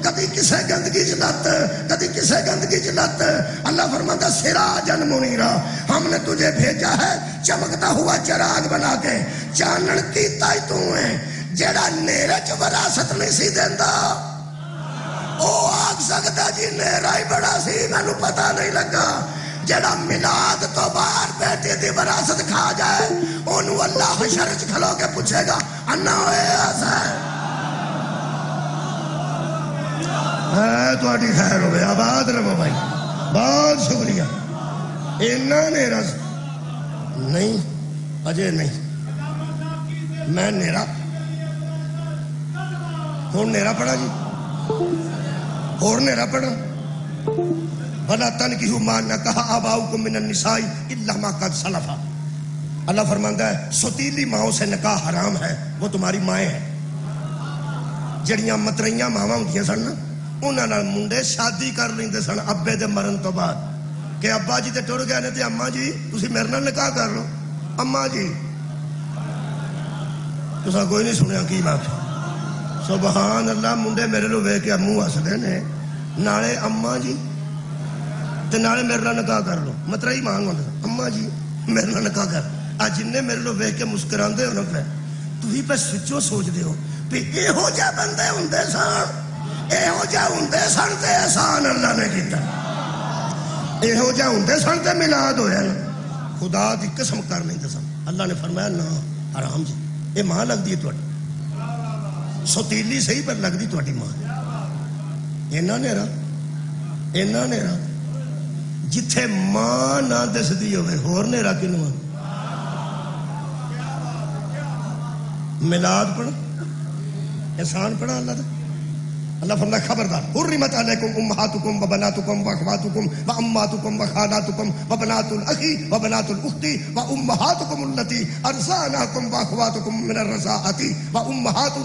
کدی کسے گندگی چ لت کدی کسے گندگی چ لت اللہ فرماتا سراجن منیرا ہم نے تجھے بھیجا ہے چمکتا ہوا چراغ بنا کے چانن کیتا ہی تو ہے جیڑا نیرے چ وراثت نہیں سی دیندا او آکھ سکتا جی نیرا ہی بڑا سی مینوں پتہ نہیں لگا جڑا میلاد تو باہر بیٹھے دی وراثت کھا جائے انہوں اللہ حشر وچ کھلو کے پوچھے گا انا ہوئے حسین ہے تہاڈی خیر ہوے آباد رہو بھائی بہت شکریہ اینا نیرا نہیں اجے نہیں میں نیرا ہن نیرا پڑا جی اور نیرا پڑا وَلَا تَنْكِحُوا مَا نَكَحَ آبَاؤُكُم مِّنَ النِّسَاءِ إِلَّا مَا قَدْ سَلَفَ اللہ فرماندا ہے ستیلی ماؤں سے نکاح حرام ہے وہ تمہاری مائیں ہیں جڑیاں متریاں ماواں ہوندیاں سن انہاں نال منڈے شادی کر لیندے سن ابے دے مرن تو بعد کہ ابا جی تے ٹر گئے نے تے اماں جی تسی میرے نال نکاح کر لو اماں جی تساں کوئی نہیں سنیا کی بات سبحان اللہ. منڈے میرے لو ویکھ کے منہ ہسدے نے نالے اما جی تے نالے میرے نال نکاح کر لو. مطلب ہی مانگ ہوندا اما جی میرے نال نکاح کر. آ جن میرے لو ویکھ کے مسکراندے ہو نا پہ تسی پہ سچو سوچدے ہو کہ یہو جہ بندے ہوندے سن یہو جہ ہوندے سن تے احسان اللہ نے کیتا. یہو جہ ہوندے سن تے میلاد ہویا نا. خدا دی قسم کر نہیں دساں اللہ نے فرمایا نا حرام جی یہ ماں لگدی ہے تہاڈی سوتیلی صحیح پر لگدی تہاڈی ماں. اینا نیرا جتھے ماں نہ دسدی ہوئے ہور نیرا کنواں. میلاد پڑھ احسان پڑھا اللہ دا. اللہ فرمایا خبردار حرمت علیکم امہاتکم وبناتکم واخواتکم واماتکم وخالاتکم وبنات الاخی وبنات الاخت وامہاتکم التی ارضعناکم واخواتکم من الرضاعۃ وامہات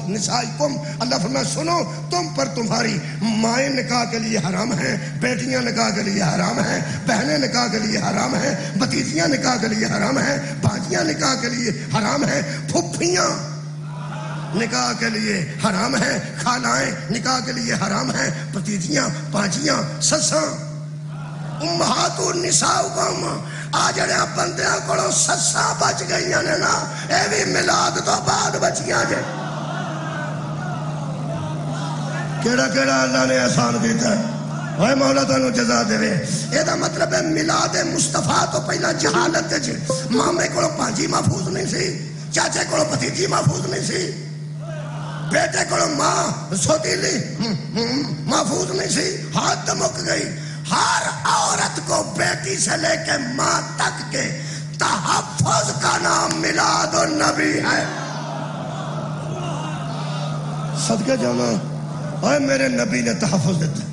نسائکم. اللہ فرمایا سنو تم پر تمہاری مائیں نکاح کے لیے حرام ہیں, بیٹیاں نکاح کے لیے حرام ہیں, بہنیں نکاح کے لیے حرام ہیں, بھتیجیاں نکاح کے لیے حرام ہیں, بھانجیاں نکاح کے لیے حرام ہیں, پھپھیاں نکاح کے لیے حرام ہے, خالائیں نکاح کے لیے حرام ہیں, بھتیجیاں پانجیاں سساں امہات النساءکم. آ جڑے بندیاں کولوں سساں بچ گئیاں نے نا اے بھی میلاد تو بعد بچیاں جے. کیڑا کیڑا اللہ نے احسان کیتا ہے اوے مولا تانوں جزا دے. اے دا مطلب ہے میلاد مصطفیٰ تو پہلا جہالت وچ مامے کولوں پانجی محفوظ نہیں سی, چاچے کولوں بھتیجی محفوظ نہیں سی, بیٹے کو ماں سوتیلی محفوظ نہیں سی. حد مک گئی. ہر عورت کو بیٹی سے لے کے ماں تک کے تحفظ کا نام میلاد النبی ہے. صدقے جانا اے میرے نبی نے تحفظ دیتا.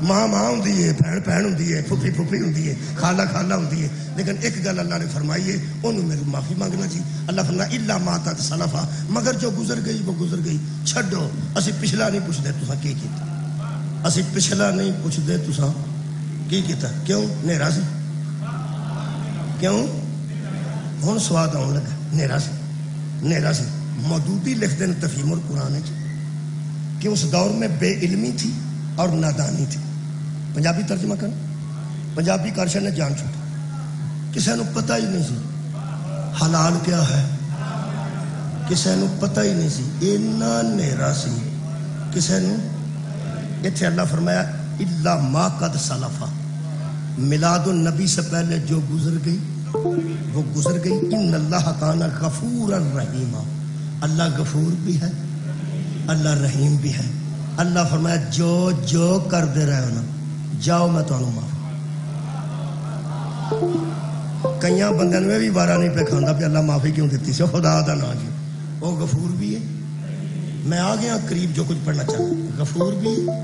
ماں ماں ہوندی ہے, بہن بہن ہوندی ہے, پھپھی پھپھی ہوندی ہے, خالہ خالہ ہوندی ہے. لیکن ایک گل اللہ نے فرمائی ہے انہوں میری معافی مانگنا جی. اللہ فرمایا الا ما قد سلف, مگر جو گزر گئی وہ گزر گئی. چھڈو اسی پچھلا نہیں پوچھتے تساں کی کیتا. اسی پچھلا نہیں پوچھتے تساں کی کیتا. کیوں نیرا سی. کیوں ہن سواد آن لگا. نیرا سی. مودودی لکھتے ہیں تفہیم القرآن کہ اس دور میں بے علمی تھی اور نادانی تھی. پنجابی ترجمہ کر پنجابی کارشا نے جان چھوٹا کسے نو پتہ ہی نہیں سی حلال کیا ہے, کسے نو پتہ ہی نہیں سی. اینا نیرا سی کسے نو. اتھے اللہ فرمایا الا ما قد سلفا, میلاد النبی سے پہلے جو گزر گئی وہ گزر گئی. ان اللہ کان غفورا رحیما, اللہ غفور بھی ہے اللہ رحیم بھی ہے. اللہ فرمایا جو کر دے رہے ہو نا جاؤ میں تمہیں معاف. کئیاں بندے نے بھی بارہ نہیں پہ کھانا پہ اللہ معافی کیوں دیتی سی. خدا دا نا جی وہ غفور بھی ہے. میں آ گیا قریب جو کچھ پڑھنا چاہتا. غفور بھی ہے.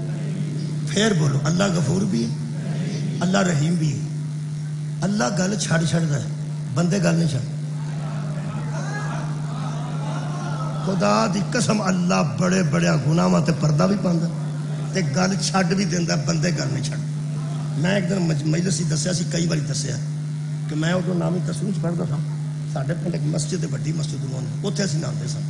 پھر بولو اللہ غفور بھی ہے اللہ رحیم بھی ہے. اللہ گل چھڑ رہا ہے, بندے گل نہیں چھڑ. خدا دی قسم اللہ بڑے بڑے گناہاں تے پردہ بھی پاندا تے گل چھڈ بھی دیندا, بندے گل نہیں چھڑ. میں ایک دن مجلس ہی دسیا سی, کئی باری دسیا کہ میں ادو نامی تصویر پڑھتا تھا. ساڈے پنڈ ایک مسجد ہے, وڈی مسجد ہوندی, اوتھے اسی نہاندے سن.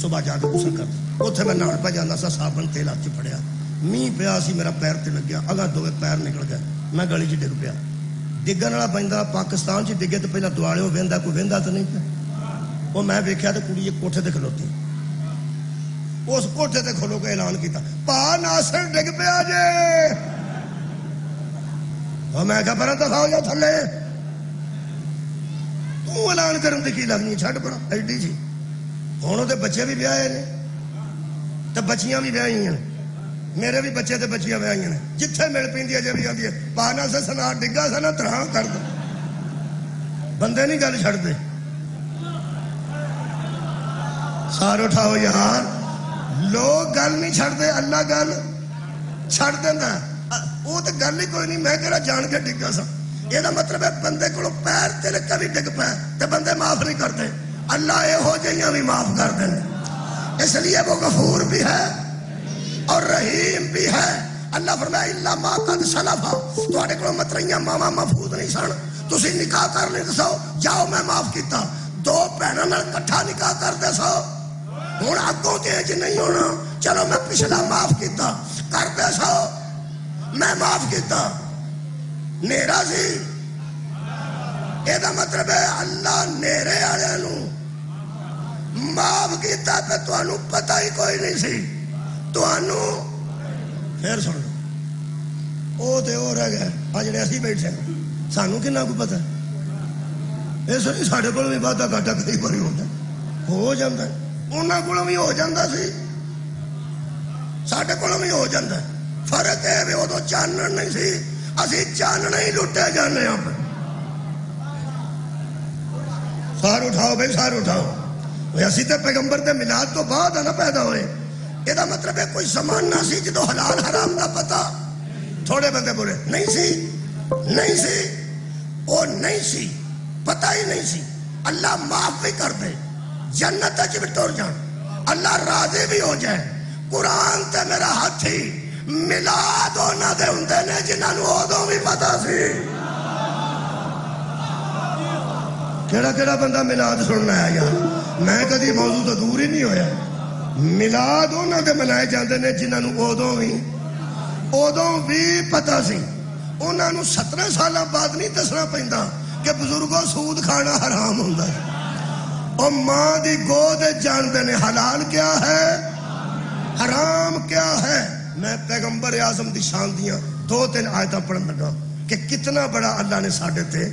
صبح جا کے غسل کرتے, اوتھے میں نہاڑ پہ جانا سا, صابن تیل ہاتھ چ پھڑیا, میਂہ پیا سی, میرا پیر تے لگیا, اگاں دوویں پیر نکل گئے, میں گلی چ ڈگ پیا. ڈگن والا بندہ پاکستان چ ڈگے تو پہلے دوالے وہدا کوئی وہدا تو نہیں پیا. وہ میں ویکھیا تو کڑی ایک کوٹھے تے کھلوتی, اس کوٹھے تے کھلو کے اعلان کیتا پا ناصر ڈگ پیا جے. اور میں کہا پرا دفاع ہو جا تھلے, تو اعلان کرن دی کی لگنی, چھڈ پڑا ایڈی جی. ہن تے بچے بھی بیاہے نے تے بچیاں بھی بیاہی ہیں, میرے بھی بچے تے بچیاں بیاہی نے. جتھے مل پیندی ہے جے بھی آندی ہے پا ناصر سنا ڈگا سا نا تراں کر دو. بندے نہیں گل چھڑ دے. سار اٹھاؤ یار, لوگ گل نہیں چھڑ دے, اللہ گل چھڑ دینا. وہ تو گل ہی کوئی نہیں, میں کہڑا جان کے ڈگا سا. یہ مطلب ہے بندے کو پیر تلک بھی ڈگ پہ تو بندے معاف نہیں کرتے. اللہ یہو جہاں بھی معاف کر دیں. اس لیے وہ غفور بھی ہے اور رحیم بھی ہے. اللہ فرمایا الا ما قد سلف, تواڈے کول متریاں ماواں محفوظ نہیں سن, تسی نکاح کر لے سو, جاؤ میں معاف کیتا. دو بہناں نال کٹھا نکاح کر دے سو, ہوں اگوں تیج نہیں ہونا. چلو میں پچھلا معاف کیتا کر پیسہ میں معاف کیتا نیرا سی. یہ مطلب ہے اللہ نیرے والوں معاف کیتا پہ تمہیں پتہ ہی کوئی نہیں سی. پھر سن وہ تو وہ رہ گئے آ جڑے اسی بیٹھے سانوں کنا کو پتا اس لیے سارے کو بھی واਧਾ گھاٹا کئی بار ہو جاتا ہے. انہوں کو بھی ہو جاتا سی سارے کو بھی ہو جاتا ہے. فرق ہے بھی ادو چانن نہیں سی اسی چانن ہی لٹے جانے. آپ سار اٹھاؤ بھائی سار اٹھاؤ. اسی تو پیغمبر دے میلاد تو بعد ہے نا پیدا ہوئے. یہ مطلب ہے کوئی زمانہ سی جدو حلال حرام کا پتا تھوڑے بندے بولے نہیں سی نہیں سی وہ نہیں سی پتہ ہی نہیں سی. اللہ معاف بھی کر دے جنت اچ بھی ٹر جان اللہ راضی بھی ہو جائے. قرآن تے میرا ہاتھ ہی میلاد ہونا دے ہوندے نے جنہاں نوں ادوں بھی پتہ سی. کیڑا کیڑا بندہ میلاد سننا ہے یار. میں کدی موضوع تو دور ہی نہیں ہویا. میلاد انہاں دے منائے جاندے نے جنہاں نوں ادوں بھی پتہ سی. انہاں نوں 17 سال بعد نہیں دسنا پیندا کہ بزرگوں سود کھانا حرام ہوندا ہے. اور ماں دی گود جاندے نے حلال کیا ہے حرام کیا ہے. میں پیغمبر اعظم دی شان دیاں 2-3 آیتاں پڑھن لگا کہ کتنا بڑا اللہ نے ساڈے تے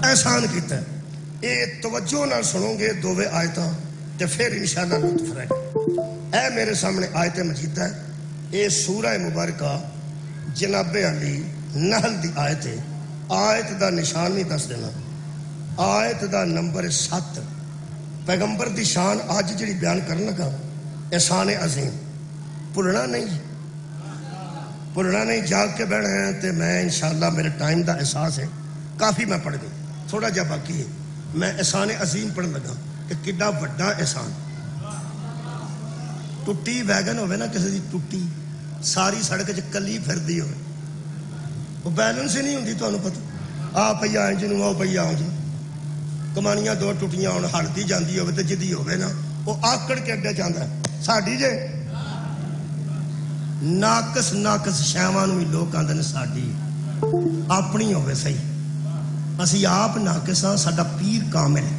احسان کیتا ہے. یہ توجہ نال سنو گے دوویں آیتاں تے پھر انشاءاللہ لطف رہے. اے میرے سامنے آیت مجیدہ ہے. یہ سورہ مبارکہ جناب علی نحل دی آیت ہے. آیت دا نشان نہیں دس دینا. آیت دا نمبر 7. پیغمبر دی شان آج جڑی بیان کرن لگا احسان عظیم بھولنا نہیں جاگ کے بیٹھے ہیں. تے میں انشاءاللہ میرے ٹائم دا احساس ہے کافی میں پڑھ گئی تھوڑا جا باقی ہے. میں احسان عظیم پڑھن لگا کہ کڈا وڈا احسان. ٹوٹی ویگن ہوئے نا کسی دی ٹوٹی ساری سڑک کلی پھردی ہوئے وہ بیلنس ہی نہیں ہوندی. تمہیں پتہ آ پہ آئیں جنوں آؤ پہ آؤ جی کمانیاں 2 ٹوٹیاں ہوں ہلتی جاتی ہوئے تو جدی ہوئے نا وہ آکڑ کے اگے جانا ہے. ساڈی جے ناقص شیواں بھی لوگ آتے ہیں ساڈی اپنی ہوئے صحیح. اسی آپ ناقص ہاں ساڈا پیر کامل ہے.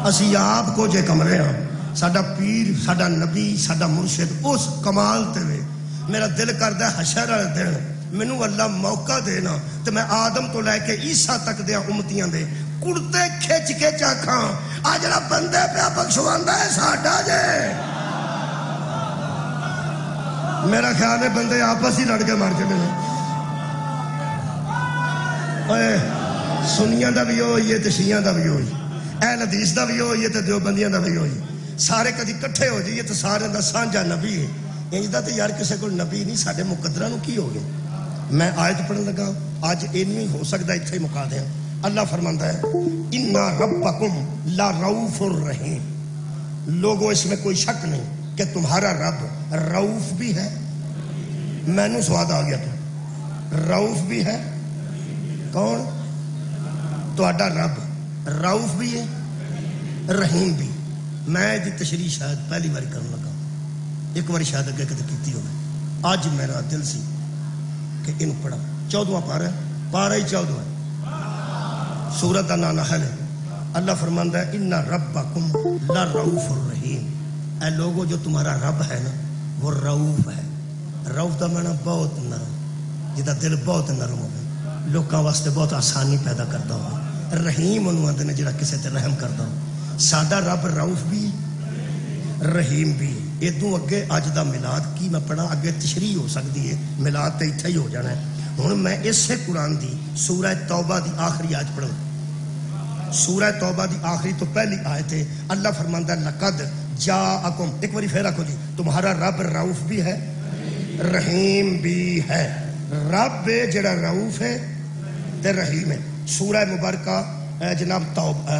اسی آپ کو جے کمرے ہاں ساڈا پیر ساڈا نبی ساڈا مرشد اس کمال تے وے. میرا دل کردا ہے حشر والے دن مینوں اللہ موقع دینا تے میں آدم تو لے کے عیسیٰ تک دے امتیاں دے کڑتے کھچ کے چاکھاں آ جڑا بندے پہ بخشواندا ہے ساڈا جے. میرا خیال ہے بندے آپس ہی لڑ کے مر جاندے نے. سنیاں دا بھی ہوئی ہے تے شیعاں دا بھی ہوئی اہل حدیث دا بھی ہوئی ہے تے دیوبندیاں دا بھی ہوئی. سارے کدی کٹھے ہو جائیے تو سارے دا سانجا نبی ہے. انج دا تے یار کسے کول نبی نہیں. ساڈے مقدراں نوں کی ہو گیا. میں آیت پڑھن لگا اج اینویں ہو سکدا ایتھے ہی مکا دیاں. اللہ فرماندا ہے ان ربکم لا رؤوف الرحیم. لوگوں اس میں کوئی شک نہیں کہ تمہارا رب رؤوف بھی ہے. میں نوں سواد آ گیا تو رؤوف بھی ہے. کون تہاڈا رب رؤوف بھی ہے رحیم بھی. میں دی تشریح شاید پہلی بار کرن لگا ایک بار شاید اگے کدی کیتی ہوے. اج میرا دل سی کہ ان پڑھا 14واں پارہ ہی 14واں سورۃ کا نام نحل ہے. اللہ فرماندا ہے ان ربکم لا رؤوف الرحیم. اے لوگوں جو تمہارا رب ہے نا وہ رؤوف ہے. رؤوف کا معنی بہت نرم جدا دل بہت نرم ہوگا لوکاں واسطے بہت آسانی پیدا کرتا ہو. رحیم انہوں آتے ہیں جڑا کسے تے رحم کرتا ہو. ساڈا رب رؤوف بھی رحیم بھی. ادوں اگے اج دا میلاد کی میں پڑھا اگے تشریح ہو سکتی ہے. میلاد تے اتھے ہی ہو جانا ہے. ہن میں اسے قرآن دی سورہ توبہ دی آخری آیت پڑھوں. سورہ توبہ دی آخری تو پہلی آیت ہے. اللہ فرماندا ہے لقد جاءکم. ایک باری پھر آکھو جی تمہارا رب رؤوف بھی ہے رحیم بھی ہے. رب جڑا رؤوف ہے تے رحیم ہے. سورہ مبارکہ جناب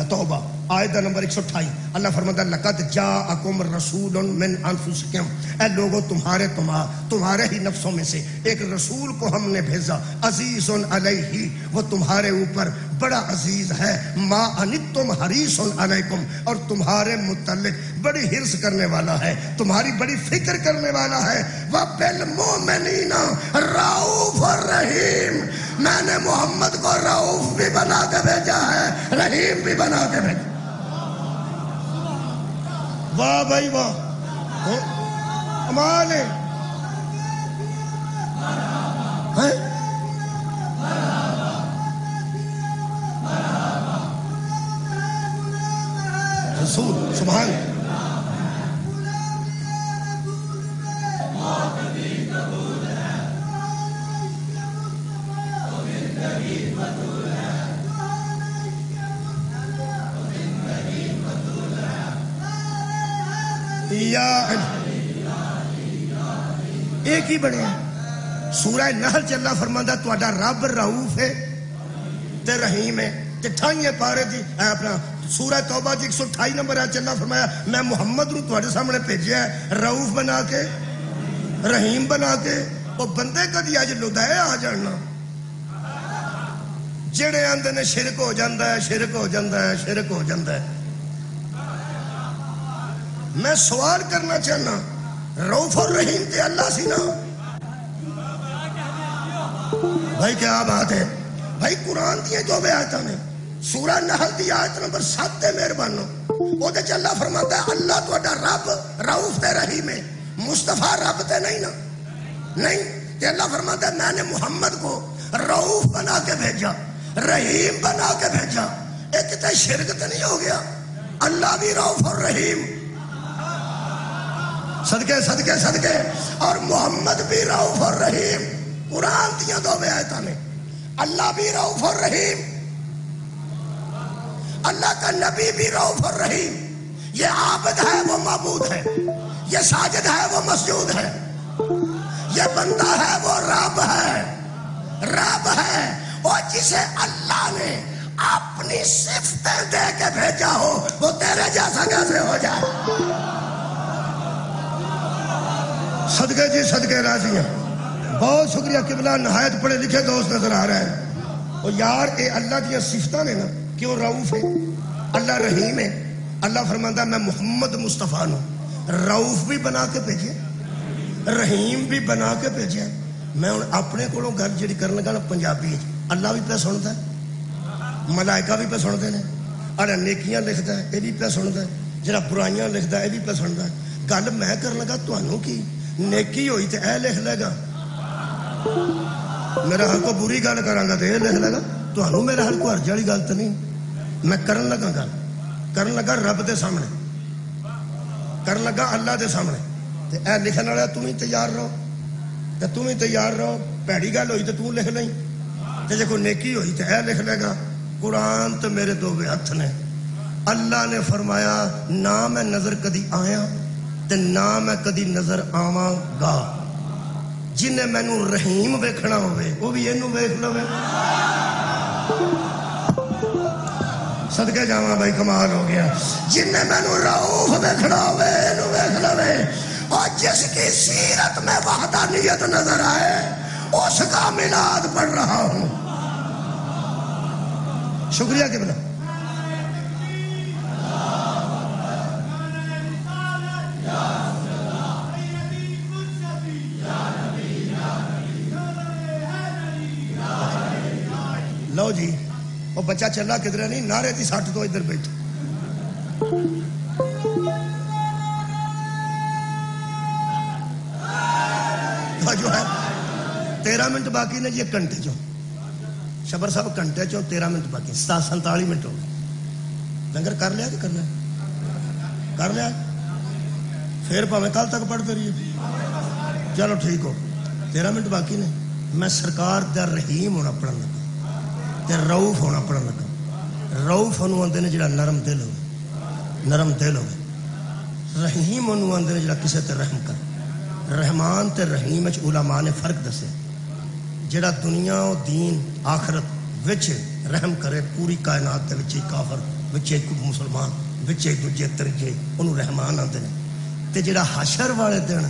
توبہ آیت نمبر 128 اللہ فرماتا ہے لقد جاءکم رسول من انفسکم، اے لوگوں تمہارے ہی نفسوں میں سے ایک رسول کو ہم نے بھیجا، عزیز علیہ، وہ تمہارے اوپر بڑا عزیز ہے، ما انتم حریص علیکم، اور تمہارے متعلق بڑی حرص کرنے والا ہے، تمہاری بڑی فکر کرنے والا ہے، وَبِالْمُؤْمِنِينَ رؤوف الرحیم، میں نے محمد کو رؤوف بھی بنا کے بھیجا ہے، رحیم بھی بنا کے بھیجا۔ واہ بھائی واہ، کمال ہے۔ رسول سبحان ایک ہی بڑے ہیں۔ سورہ نحل چ اللہ فرماندا تہاڈا رب رؤوف ہے تے رحیم ہے، تے ٹھائیے پارے دی اپنا سورہ توبہ دی 128 نمبر ہے اللہ فرمایا میں محمد نو تہاڈے سامنے بھیجیا ہے رؤوف بنا کے، رحیم بنا کے۔ وہ بندے کدی اج لدائے آ جانا جڑے آندے نے شرک ہو جاندا ہے، شرک ہو جاندا ہے، شرک ہو جاندا ہے۔ میں سوال کرنا چاہنا، رؤوف اور رحیم تے اللہ سی نا بھائی؟ کیا بات ہے بھائی؟ قرآن دیے جو بھی آیتاں نے، سورہ نحل دی آیت نمبر 7 تے مہربانو، وہ دے اللہ فرماتا ہے اللہ تہاڈا رب رؤوف تے رحیم ہے۔ مصطفیٰ رب تے نہیں نا، نہیں تے اللہ فرماتا ہے میں نے محمد کو رؤوف بنا کے بھیجا، رحیم بنا کے بھیجا۔ ایک تے شرک تے نہیں ہو گیا؟ اللہ بھی رؤوف اور رحیم، صدقے صدقے صدقے، اور محمد بھی رؤوف اور رحیم۔ قرآن دیا دو آیتاں نے اللہ بھی رؤوف اور رحیم، اللہ کا نبی بھی رؤوف اور رحیم۔ یہ عابد ہے وہ معبود ہے، یہ ساجد ہے وہ مسجود ہے، یہ بندہ ہے وہ رب ہے، رب ہے۔ اور جسے اللہ نے اپنی صفتیں دے کے بھیجا ہو وہ تیرے جیسا کیسے ہو جائے؟ صدقے جی صدقے راضی ہیں۔ بہت شکریہ قبلہ، نہایت پڑھے لکھے دوست نظر آ رہے ہیں۔ اور یار اے اللہ دیا صفتاں نے نا کہ وہ رؤوف ہے، اللہ رحیم ہے۔ اللہ فرماتا ہے میں محمد مصطفیٰ نو رؤوف بھی بنا کے بھیجے، رحیم بھی بنا کے بھیجے۔ میں ہوں اپنے کو گل جی کرن لگا پنجابی اللہ بھی پہ سنتا ہے، ملائکہ بھی پہ سنتے ہیں، اور نیکیاں لکھتا ہے یہ بھی پہ سنتا ہے، جڑا برائیاں لکھتا ہے یہ بھی پہ سنتا ہے۔ گل میں کرن لگا تانوں کی نیکی ہوئی تے اے لکھ لے گا، میرا حل کو بری گل کرانگا تے اے لکھ لے گا، تانوں میرا حل کو ہر جڑی گل تے نہیں۔ میں کرن لگا گل، کرن لگا رب دے سامنے، کرن لگا اللہ دے سامنے، تے اے لکھن والا تم ہی تیار رہو، تے تم ہی تیار رہو۔ پیڑی گل ہوئی تے تو لکھ لیں، تے جے کوئی نیکی ہوئی تے اے لکھ لے گا۔ قرآن تے میرے دو ہاتھ نے۔ اللہ نے فرمایا نہ میں نظر کدی آیا تے نہ میں کدی نظر آواں گا۔ جنہیں مینو رحیم ویکھنا ہوئے وہ بھی اینو ویکھ لوے۔ صدقے جاواں بھائی کمال ہو گیا۔ جنہیں مینو رؤوف ویکھنا ہوئے اینو ویکھ لوے۔ اور جس کی سیرت میں وحدانیت نظر آئے اس کا میلاد پڑھ رہا ہوں۔ شکریہ قبلہ۔ لو جی وہ بچہ چلا کدھر نہیں، نعرے دی سٹ تو ادھر بیٹھا۔ جو ہے 13 منٹ باقی نے جی، ایک گھنٹے چو شبر صاحب گھنٹے چو 13 منٹ باقی، 47 منٹ ہو گئے۔ لنگر کر لیا کہ کرنا کر لیا؟ پھر پاویں کل تک پڑھتے رہیے، چلو ٹھیک ہو۔ 13 منٹ باقی نے۔ میں سرکار دا رحیم ہونا پڑھن لگا تے رؤوف ہونا پڑھن لگا۔ رؤوف انہوں آندے نے جڑا نرم دل ہوئے، نرم دل ہوئے۔ رحیم انہوں آندے نے جڑا کسے تے رحم کر۔ رحمان تے رحیم وچ علماء نے فرق دسے۔ جڑا دنیا و دین آخرت وچ رحم کرے پوری کائنات دے وچ کافر وچ مسلمان وچ دوجے ترجے انہوں رحمان آتے ہیں تے جڑا حشر والے دن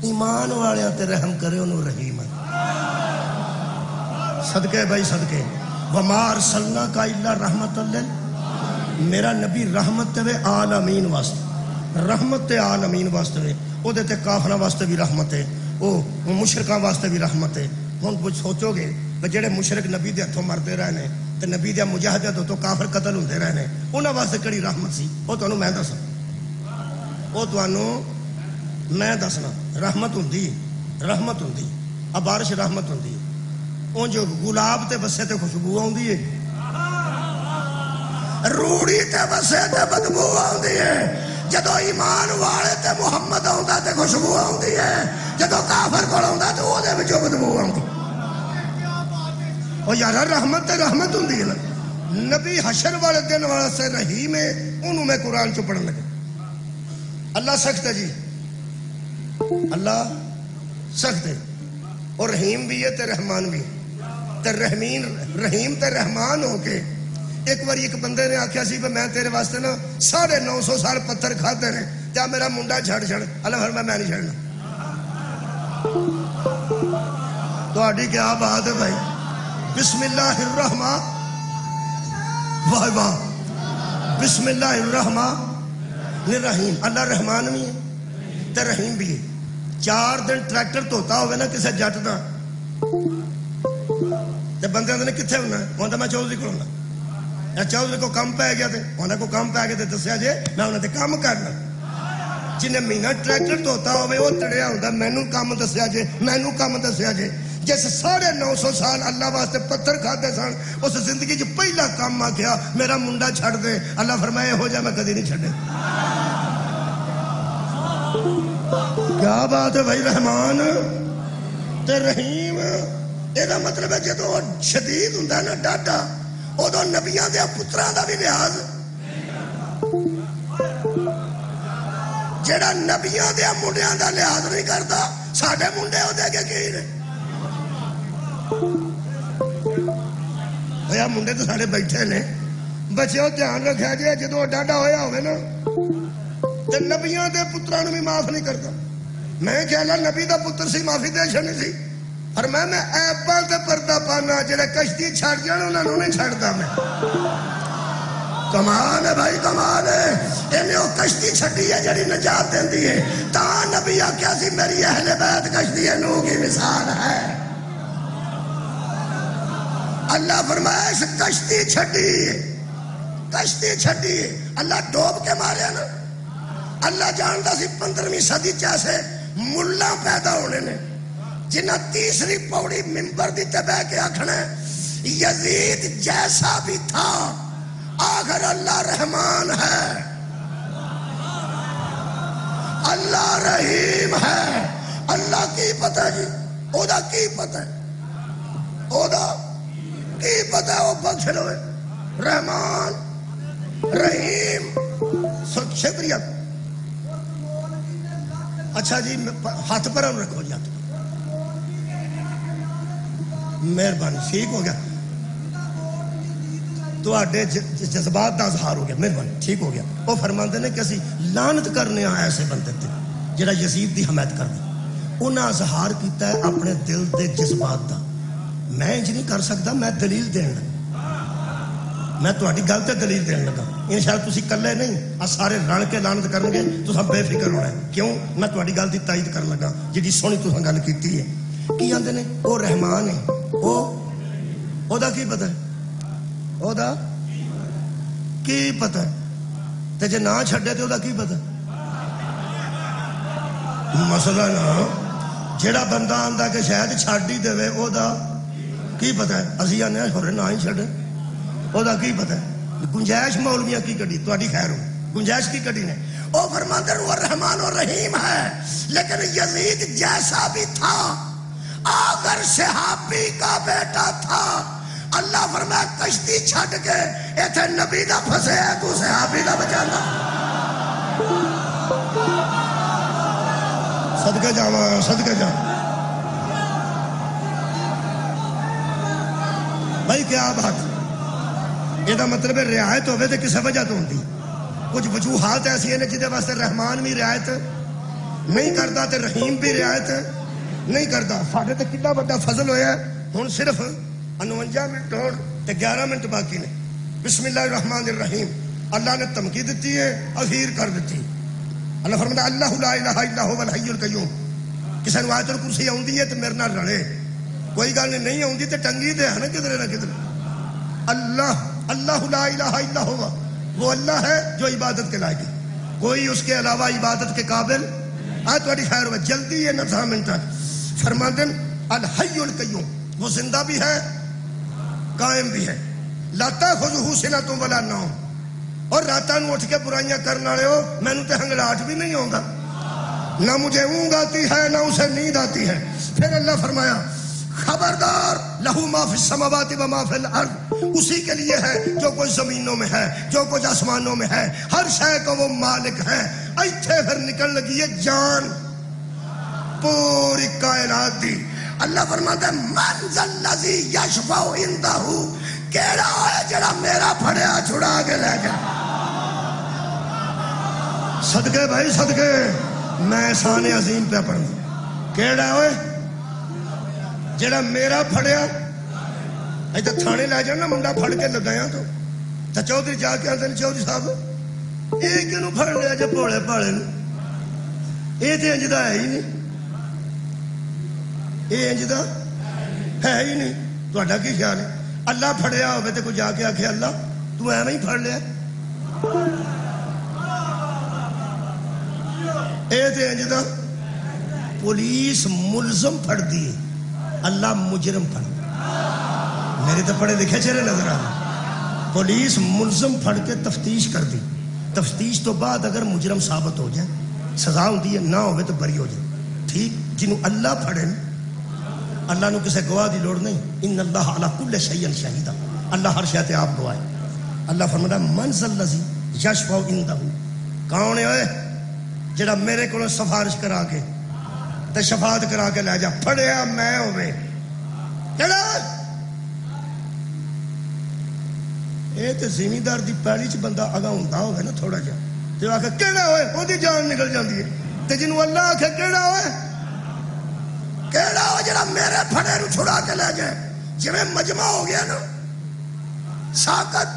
ایمان والیاں تے رحم کرے انہوں رحیم ہے صدقے بھائی صدقے وما ارسلناک الا رحمت میرا نبی رحمت تے عالمین واسطے رحمت تے عالمین واسطے او دے تے کافراں واسطے بھی رحمت ہے او مشرکاں واسطے بھی رحمت ہے ہن کچھ سوچو گے کہ جڑے مشرک نبی دے ہتھوں مرتے رہے نے تے نبی دے مجاہدے تو کافر قتل ہوندے رہے نے انہاں واسطے کڑی رحمت سی او تانوں میں دساں او تانوں میں دسنا رحمت ہوندی ا بارش رحمت ہوندی اون جو گلاب تے بسے تے خوشبو آندی ہے روڑی تے بسے تے بدبو آندی ہے جدو ایمان والے تے محمد آندا تے خوشبو آندی ہے جدو کافر کول آندا تے او دے وچوں بدبو آندی او یار رحمت تے رحمت ہوندی ہے نا نبی حشر والے دن واسطے رحیم ہے انہوں میں قرآن چ پڑھن لگا اللہ سخت ہے جی اللہ سخت ہے اور رحیم بھی ہے تے رحمان بھی تے رحیم تے رحمان ہو کے ایک بار ایک بندے نے آخیا سی میں تیرے واسطے نا 950 سال پتھر کھاتے نے تے میرا منڈا چھڑ اللہ فرمایا میں نہیں چھڑنا تہاڈی کیا بات ہے بھائی بسم اللہ الرحمن واہ واہ بسم اللہ الرحمن الرحیم اللہ رحمان بھی ہے تے رحیم بھی ہے 4 دن ٹریکٹر دھوتا ہوئے نا کسے جٹ دا تے بندے آندے نے کتھے ہونا ہے کہندا میں چودھری کول ہونا یا چودھری کو کم پے گیا تے انہاں کو کم پے گیا تے دسیا جے میں انہاں تے کم کرنا جنہیں مہینہ ٹریکٹر دھوتا ہوئے وہ تڑیا ہوندا مینوں کم دسیا جے مینوں کم دسیا جے جس 950 سال اللہ واسطے پتھر کھاتے سن اس زندگی جو پہلا کام آ گیا میرا منڈا چھڑ دے اللہ فرمائے ہو جائے میں کدی نہیں چھڑے کیا بات ہے بھائی رحمان تے رحیم یہ مطلب ہے جدو شدید ہوں نا ڈاڈا ادو نبیاں دے پتراں دا بھی لحاظ جڑا نبیاں دے منڈیاں دا لحاظ نہیں کرتا ساڈے منڈے وہ دے کے کی نے ہویا منڈے تو سارے بیٹھے نے بچے دھیان رکھا جی جدو ڈاڈا ہویا ہوئے نا تے نبیاں دے پتراں بھی معاف نہیں کرتا میں خیال نبی دا پتر سی معافی دے چھڑنی سی پر میں ایپاں تے پردہ پانا جڑے کشتی چھڑ جان انہاں نوں نہیں چھڑدا میں کمال ہے بھائی کمال ہے انہیں وہ کشتی چھڑی ہے جڑی نجات دیندی ہے تا نبی آکھیا سی میری اہل بیت کشتی نوح کی مثال ہے اللہ فرمایا اس کشتی چھڑی اللہ ڈوب کے ماریا نا اللہ جانتا سی 15ویں صدی چیسے ملا پیدا ہونے نے جنہ تیسری پوڑی ممبر دی بہ کے آکھنا یزید جیسا بھی تھا آخر اللہ رحمان ہے اللہ رحیم ہے اللہ کی پتہ جی او دا کی پتہ ہے او دا کی پتہ ہے وہ بخش لوے رحمان رحیم شکریہ اچھا جی ہاتھ پر ہم رکھو جی مہربانی ٹھیک ہو گیا تو آڈے جذبات دا اظہار ہو گیا مہربانی ٹھیک ہو گیا وہ فرماندے نے کہ اسی لعنت کرنے آیا ایسے بندے تھے جڑا یزید دی حمایت کردا انہاں اظہار کیتا ہے اپنے دل دے جذبات دا میں انج نہیں کر سکتا میں دلیل دین لگا میں تہاڈی گل تے دلیل دین لگا انشاءاللہ تسی کلے نہیں سارے رل کے لعنت کرن گے تساں بے فکر ہونا ہے کیوں میں تہاڈی گل دی تائید کرن لگا جڑی سونی تساں گل کیتی ہے کی آندے نے او رحمان ہے او دا کی پتہ ہے او دا کی پتہ ہے تے جے نہ چھڈے تے او دا کی پتہ ہے مسئلہ نا جڑا بندہ آندا کہ شاید چھڈ ہی دے او دا کی پتہ ہے اسی آنے ہورے نہ ہی چھڈے او دا کی پتہ ہے گنجائش مولویاں کی کڈی تہاڈی خیر ہو گنجائش کی کڈی نے او فرماندے وہ رحمان اور رحیم ہے لیکن یزید جیسا بھی تھا آخر صحابی کا بیٹا تھا اللہ فرمایا کشتی چھڈ کے ایتھے نبی دا پھسے ہے تو صحابی دا بچانا صدقے جاواں صدقے جاواں بھائی کیا بات یہ مطلب ہے رعایت ہوئے تو کسی وجہ تو ہوتی. کچھ وجوہات ایسی ہیں جہدے واسطے رحمان بھی رعایت نہیں کرتا تے رحیم بھی رعایت نہیں کرتا. ساڈے تے کتنا بڑا فضل ہویا ہے. ہن صرف 49 منٹ اور 11 منٹ باقی نے. بسم اللہ الرحمن الرحیم. اللہ نے دھمکی دیتی ہے، اخیر کر دیتی. اللہ فرماتا اللہ لا الہ الا هو الحی القیوم. کسی نے آیت الکرسی آتی ہے تو میرے نال رلے، کوئی گل نہیں آتی تو ٹنگی تے ہے نا کدھر نہ کدھر. اللہ اللہ لا الہ الا هو، وہ اللہ ہے جو عبادت کے لائق ہے، کوئی اس کے علاوہ عبادت کے قابل. تھوڑی خیر ہو جلدی ہے نہ 10 منٹ. فرماتے الحی القیوم، وہ زندہ بھی ہے قائم بھی ہے. لا تاخذہ سنۃ ولا نوم. اور راتاں نوں اٹھ کے برائیاں کرنے والے ہو، میں نے تو ہنگڑاہٹ بھی نہیں ہوگا، نہ مجھے اونگ آتی ہے نہ اسے نیند آتی ہے. پھر اللہ فرمایا خبردار لہو ما فی السماوات و ما فی الارض، اسی کے لیے ہے جو کچھ زمینوں میں ہے جو کچھ آسمانوں میں ہے، ہر شے کو وہ مالک ہے. ایتھے پھر نکل لگی ہے جان پوری کائنات دی. اللہ فرماتا ہے من ذا الذی یشفع عندہ، کیڑا ہے جڑا میرا پھڑیا چھڑا کے لے جائے. صدقے بھائی صدقے، میں احسان عظیم پہ پڑھوں. کیڑا ہوئے جڑا میرا پھڑیا ایسا تھانے لے جانا منڈا پھڑ کے لگایا تو چودھری جا کے آتے ہیں چودھری صاحب یہ کیوں پھڑ لیا جب بھولے بھالے یہ تو انجدہ ہے ہی نہیں، یہ انجدہ ہے ہی نہیں. تہاڈا کی خیال ہے؟ اللہ پھڑیا ہوئے تو کوئی جا کے آکھے اللہ تو ایویں ہی پھڑ لیا، یہ تو انجدہ. پولیس ملزم پھڑ دی، اللہ مجرم پھڑ. میرے تو پڑھے لکھے چہرے نظر آ رہے. پولیس ملزم پھڑ کے تفتیش کر دی. تفتیش تو بعد اگر مجرم ثابت ہو جائے سزا ہوتی ہے، نہ ہوئے تو بری ہو جائے. ٹھیک جنہوں اللہ پھڑے اللہ نو کسی گواہ دی لوڑ نہیں. ان اللہ علی کل شیء شہید، اللہ ہر شے تے آپ گواہ ہے. اللہ فرماتا من ذا الذی یشفع عندہ، کون ہے جڑا میرے کو سفارش کرا کے تے شفاعت کرا کے لے جا. پھڑیا میں ہوئے کہڑا یہ تو زمیندار دی پیڑی چ بندہ اگا ہوندا ہوئے نا تھوڑا جا تے آکھے کیڑا ہوئے اودی جان نکل جاندی ہے. تے جنوں اللہ آکھے کیڑا ہوئے، کیڑا ہو جڑا میرے پھڑے نو چھڑا کے لے جائے. جویں مجمع ہو گیا نا ساکت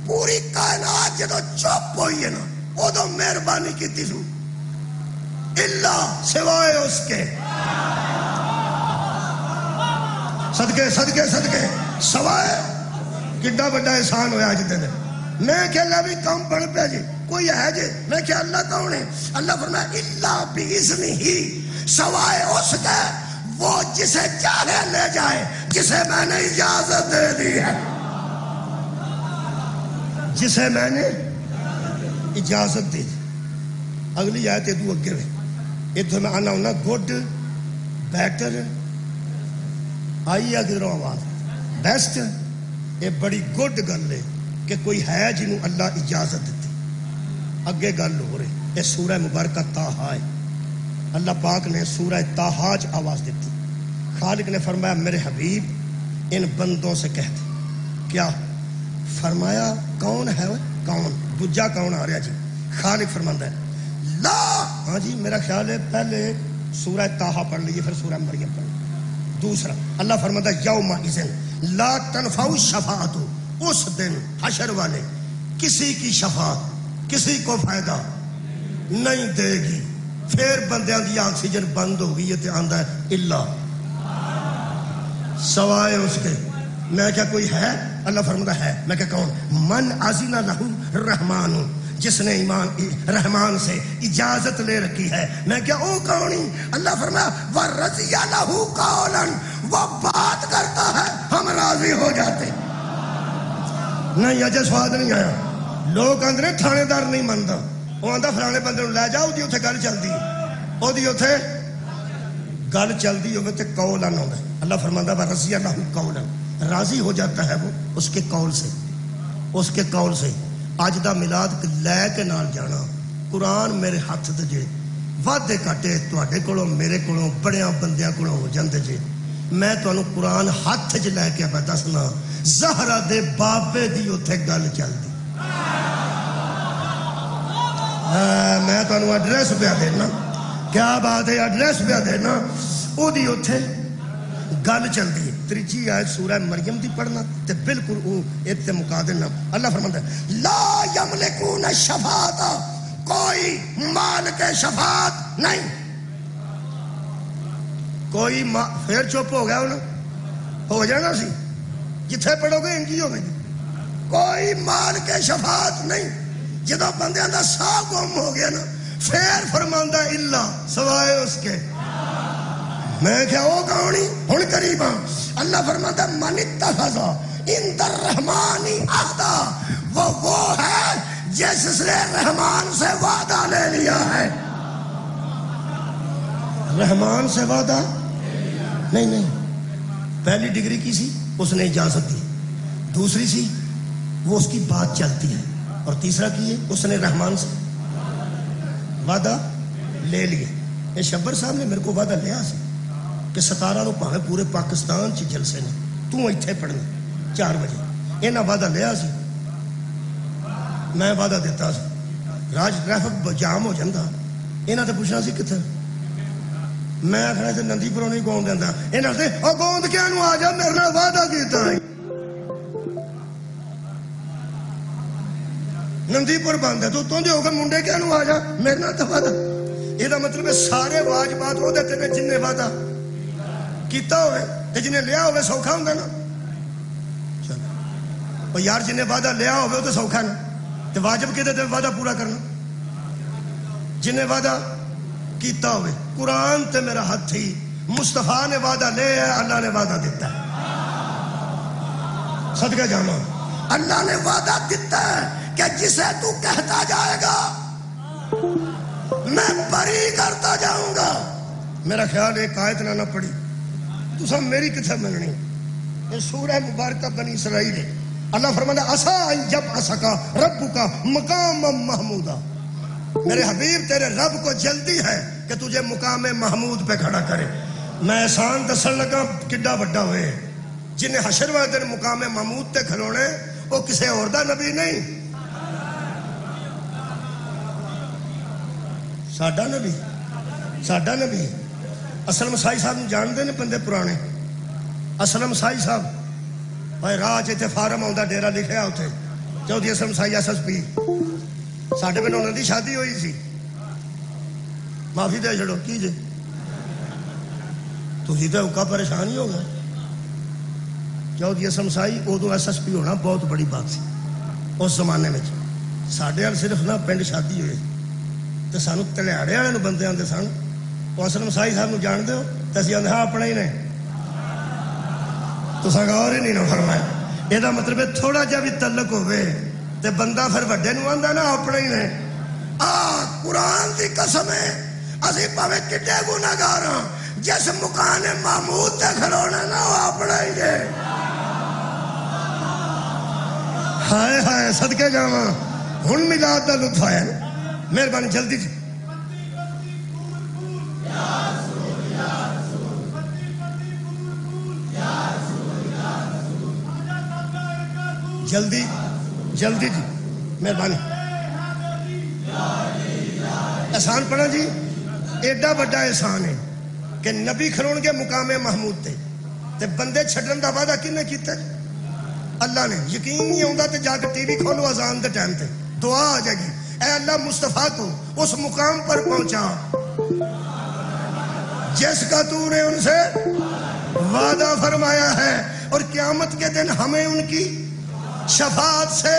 پوری کائنات جدو چپ ہوئی ہے نا ادو مہربانی کی سو اللہ سوائے اس کے. صدقے صدقے صدقے سوائے کڈا بڑا احسان ہویا اج دن. میں کہ اللہ بھی کام بڑھ پیا جی کوئی ہے جی. میں کہ اللہ کون ہے؟ اللہ فرمایا اللہ باذنہ، سوائے اس کے وہ جسے چاہے لے جائے، جسے میں نے اجازت دے دی ہے، جسے میں نے اجازت دے دی. اگلی آیت ادو اگے میں ادھر میں آنا ہونا گڈ بیٹر آئی ہے کدھروں آواز بیسٹ. یہ بڑی گڈ گل ہے کہ کوئی ہے جنہوں اللہ اجازت دیتی. اگے گل ہو رہی یہ سورہ مبارکہ طٰہٰ ہے. اللہ پاک نے سورہ طٰہٰ آواز دیتی. خالق نے فرمایا میرے حبیب ان بندوں سے کہہ دے. کیا فرمایا؟ کون ہے وہ؟ کون دجا کون آ رہا جی؟ خالق فرماتا ہے لا. ہاں جی میرا خیال ہے پہلے سورہ طٰہٰ پڑھ لیجیے پھر سورہ مریم پڑھ. دوسرا اللہ فرماتا ہے یومئذ لا تنفع الشفاعۃ، اس دن حشر والے کسی کی شفاعت کسی کو فائدہ نہیں دے گی. پھر بندیاں دی آکسیجن بند ہو گئی ہے آندا ہے اللہ سوائے اس کے. میں کیا کوئی ہے؟ اللہ فرماتا ہے. میں کیا کون؟ من اذن لہ الرحمن، جس نے ایمان رحمان سے اجازت لے رکھی ہے. میں کیا او کون ہی؟ اللہ فرمایا ورضی لہ قولا، وہ بات کرتا ہے ہم راضی ہو جاتے. نہیں اجے سواد نہیں آیا. لوگ آندے تھانے دار نہیں منتا، وہ آندا فلانے بندے نوں لے جاؤ دی اوتھے گل چلدی او دی اوتھے گل چلدی ہوے تے قول نہ ہوندا. اللہ فرماندا ورضی لہ قولا، راضی ہو جاتا ہے وہ اس کے قول سے، اس کے قول سے. اج دا میلاد لے کے نال جانا. قرآن میرے ہاتھ تے جے وعدے کاٹے تواڈے کولوں میرے کولوں بڑیاں بندیاں کولوں ہو جاندے جے. میں تانوں قرآن ہاتھ 'چ لے کے دسنا زہرا دے بابے دی اتھے گل چلتی. میں تمہیں ایڈریس پہ دینا. کیا بات ہے؟ ایڈریس پہ دینا. وہ دی اتھے گل چلتی ہے. تیجی آیت سورہ مریم دی پڑھنا تے بالکل وہ ایک تے مکا دینا. اللہ فرماتا ہے لا یملکون الشفاعۃ، کوئی مالک شفاعت نہیں. کوئی پھر چپ ہو گیا نا، ہو جانا سی جتھے پڑھو گے انجی ہو گئی. کوئی مالک شفاعت نہیں. جدو بندیاں دا سا گم ہو گیا نا پھر فرماندا اللہ سوائے اس کے. میں کیا وہ کہانی ہن قریب ہاں. اللہ فرماتا ہے من اتخذ عند الرحمن عہدا، وہ ہے جس نے رحمان سے وعدہ لے لیا ہے. رحمان سے وعدہ نہیں. پہلی ڈگری کی سی اس نے اجازت دی، دوسری سی وہ اس کی بات چلتی ہے، اور تیسرا کی ہے اس نے رحمان سے وعدہ لے لیا. یہ شبر صاحب نے میرے کو وعدہ لیا سی کہ 17 نو پاویں پورے پاکستان چ جلسے نے تو ایتھے پڑھنا 4 بجے. انہاں وعدہ لیا سی، میں وعدہ دیتا سی. راج ٹریفک جام ہو جاتا، انہاں تے پوچھنا سی کتنے. میں آخنا تے نندی پوروں نہیں گون دینا. انہاں تے او گوند کیا نو آ جا میرے نال وعدہ کیتا ہے. نندی پور بند ہے تو دے ہو کے منڈے کیا نو آ جا میرے نال تے وعدہ. یہ مطلب ہے سارے واجبات وہ دیتے نے جن نے وعدہ کیتا ہوئے تے جنہیں لیا ہوئے سوکھا ہوندا نا. اور یار جنہیں وعدہ لیا ہوئے وہ تو سوکھا نا. تے واجب کہتے تے وعدہ پورا کرنا. جنہیں وعدہ کیتا ہوئے قرآن تے میرا ہاتھ ہی مصطفیٰ نے وعدہ لے ہے، اللہ نے وعدہ دیتا ہے. صدقہ جانا اللہ نے وعدہ دیتا ہے کہ جسے تو کہتا جائے گا میں بری کرتا جاؤں گا. میرا خیال ایک آیت نہ پڑھی تو سب میری کتھے ملنی. یہ سورہ مبارکہ بنی اسرائیل ہے. اللہ فرماتا ہے عسیٰ ان یبعثک ربک مقاما محمودا. میرے حبیب تیرے رب کو جلدی ہے کہ تجھے مقام محمود پہ کھڑا کرے. میں احسان دسن لگا کڈا بڑا ہوئے جنہیں حشر والے دن مقام محمود تے کھلونے وہ کسی اور دا نبی نہیں، ساڈا نبی. ساڈا نبی اسلم سائی صاحب جان دے نے بندے پرانے. اسلم سائی صاحب بھائی راہ چ فارم آتا ڈیرا لکھیا اتنے چودھری اسلم سائی SSP. ساڈے پہ انہوں دی شادی ہوئی سی. معافی دے چھڑو کی جی تھی تو اوکا پریشان ہی ہوگا. چودھری اسلم سائی ادو SSP ہونا بہت بڑی بات سی اس زمانے میں. ساڈے وال صرف نہ پنڈ شادی ہوئے تو سانو تلیاڑے والے بندے آتے سن. وہ اسلم سائی صاحب جان دو تو اسی آدھے ہاں اپنا ہی نے. تو غور ہی نہیں نہ فرمایا. یہ مطلب ہے تھوڑا جا بھی تعلق ہوئے تے بندہ پھر وڈے نو آندا نا اپنا ہی نے. قرآن دی قسم ہے اسی پاویں کڈے گناہگار ہاں جس مقام محمود تے کھلونا نا وہ اپنا ہی ہے. ہائے ہائے صدقے جاواں ہن میلاد دا لطف آیا نا. مہربانی جلدی جی جلدی جلدی جی مہربانی. احسان پڑھا جی. ایڈا بڑا احسان ہے کہ نبی کھلون گے مقام محمود تے بندے چھڈن دا وعدہ کنے کیتا؟ اللہ نے. یقین نہیں آتا تو جا کے ٹی وی کھولو اذان دے ٹائم تے دعا آ جائے گی اے اللہ مصطفیٰ کو اس مقام پر پہنچا جس کا تو نے ان سے وعدہ فرمایا ہے، اور قیامت کے دن ہمیں ان کی شفاعت سے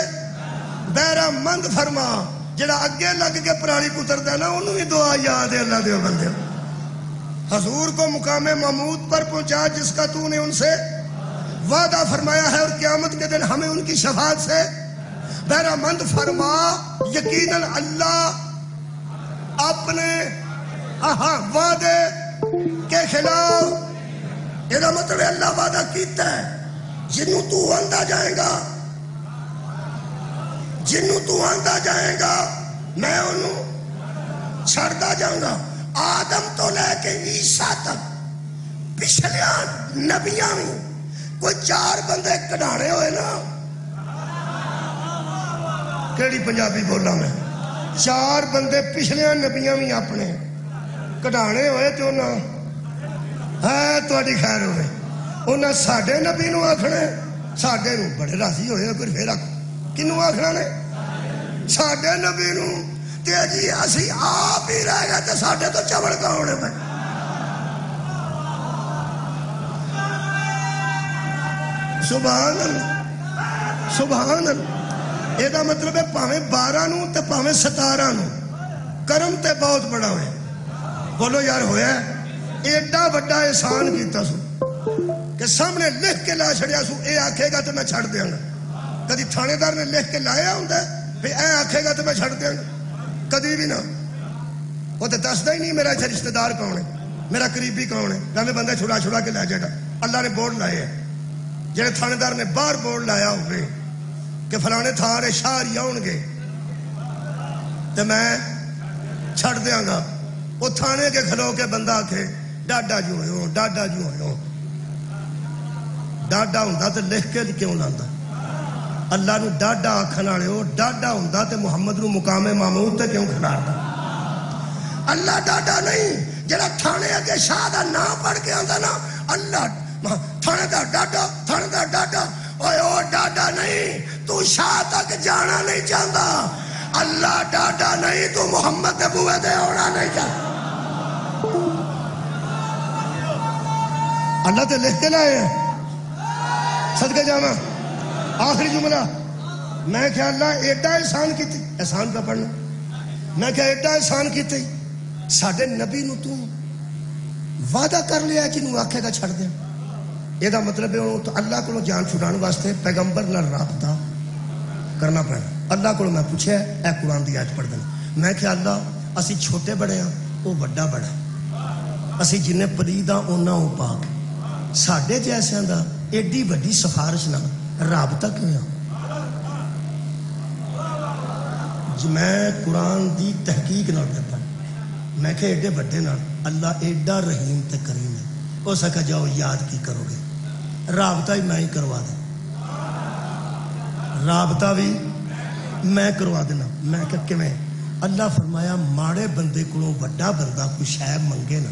بہرہ مند فرما. جڑا اگے لگ کے پرالی پتردا نا انہوں بھی دعا یاد ہے. اللہ دے بندے حضور کو مقام محمود پر پہنچا جس کا تو نے ان سے وعدہ فرمایا ہے، اور قیامت کے دن ہمیں ان کی شفاعت سے بہرہ مند فرما. یقیناً اللہ اپنے وعدے کے خلاف. یہ مطلب اللہ وعدہ کیتا ہے جنوں تو آندا جائے گا، جنوں تو آندا جائے گا میں انہوں چھڑتا جاؤں گا. آدم تو لے کے عیسیٰ تک پچھلیاں نبیاں بھی کوئی 4 بندے کڈھانے ہوئے نا، کیڑی پنجابی بولا میں، 4 بندے پچھلے نبیاں بھی اپنے کڈھانے ہوئے تو انہاں ہے تہاڈی خیر ہوئے، انہاں ساڈے نبی نو آکھنا، ساڈے نو بڑے راضی ہوئے، پھر کنوں آکھنا نے ساڈے نبی نو، تے جی اسی آپ ہی رہ گئے تے ساڈے تو چوڑ کون ہے بھائی؟ سبحان اللہ سبحان اللہ۔ یہ مطلب ہے پاویں 12 نو تے پاویں 17 نو کرم تے بہت بڑا ہوئے۔ بولو یار ہویا ایڈا بڑا احسان کیتا سو کہ سامنے لکھ کے لا چھڑیا سو، اے آکھے گا تو میں چھڑ دیاں گا۔ کدی تھانے دار نے لکھ کے لایا ہوندا ہے اے آکھے گا تو میں چھڑ دیاں گا؟ کدی بھی نہ۔ وہ تو دسدا ہی نہیں میرا اتنے رشتہ دار کون ہے، میرا قریبی کون ہے، میں بندہ چھڑا کے لے جائے گا۔ اللہ نے بورڈ لائے ہیں، جہاں تھانے دار نے باہر بورڈ لایا ہوئے کہ فلانے تھارے شہری آؤ گے تو میں چھڑ دیاں گا، وہ تھانے کے کھلو کے بندہ آکھے ڈاڈا جو ہوئے ڈاڈا جو ہوئے، ڈاڈا ہوندا تو لکھ کے کیوں لاندا؟ اللہ نو ڈاڈا آکھن والے ہو، ڈاڈا ہوندا تے محمد نو مقام محمود تے کیوں کھڑاتا؟ اللہ ڈاڈا نہیں، جڑا تھانے اگے شاہ دا نام پڑھ کے آندا نا، اللہ تھانے دا ڈاڈا، تھانے دا ڈاڈا، اوے او ڈاڈا نہیں، تو شاہ تک جانا نہیں چاہتا، اللہ ڈاڈا نہیں، تو محمد دے بوئے دے ہونا نہیں چاہتا۔ اللہ تے لکھ کے لائے ہیں، صدقے جانا۔ آخری جملہ، میں کیا اللہ ایڈا احسان کیتے، احسان کا پڑھنا، میں کیا ایڈا احسان کیتے ساڈے نبی نو تو وعدہ کر لیا کہ نو آکھے گا چھڑ دیں۔ یہ مطلب ہے تو اللہ کو جان چھڑان واسطے پیغمبر نال رابطہ کرنا پڑنا۔ اللہ کو میں پوچھا اے قرآن دی آیت پڑھ دینا، میں کیا اللہ اسی چھوٹے بڑے ہاں وہ بڑا بڑا، اسی جن پلید ہاں اونا او پاک، ساڈے جیسے دا ایڈی بڑی سفارش نہ رابطہ کیوں ہے؟ میں قرآن دی تحقیق نہ کرتا، میں کہ ایڈے بڑے نہ اللہ ایڈا رحیم تے کریم ہے، ہو سکا جاؤ یاد کی کرو گے، رابطہ ہی میں ہی کروا دیں، رابطہ بھی میں کروا دینا۔ میں کہ میں اللہ فرمایا ماڑے بندے کو بڑا بندہ کوئی شے منگے نا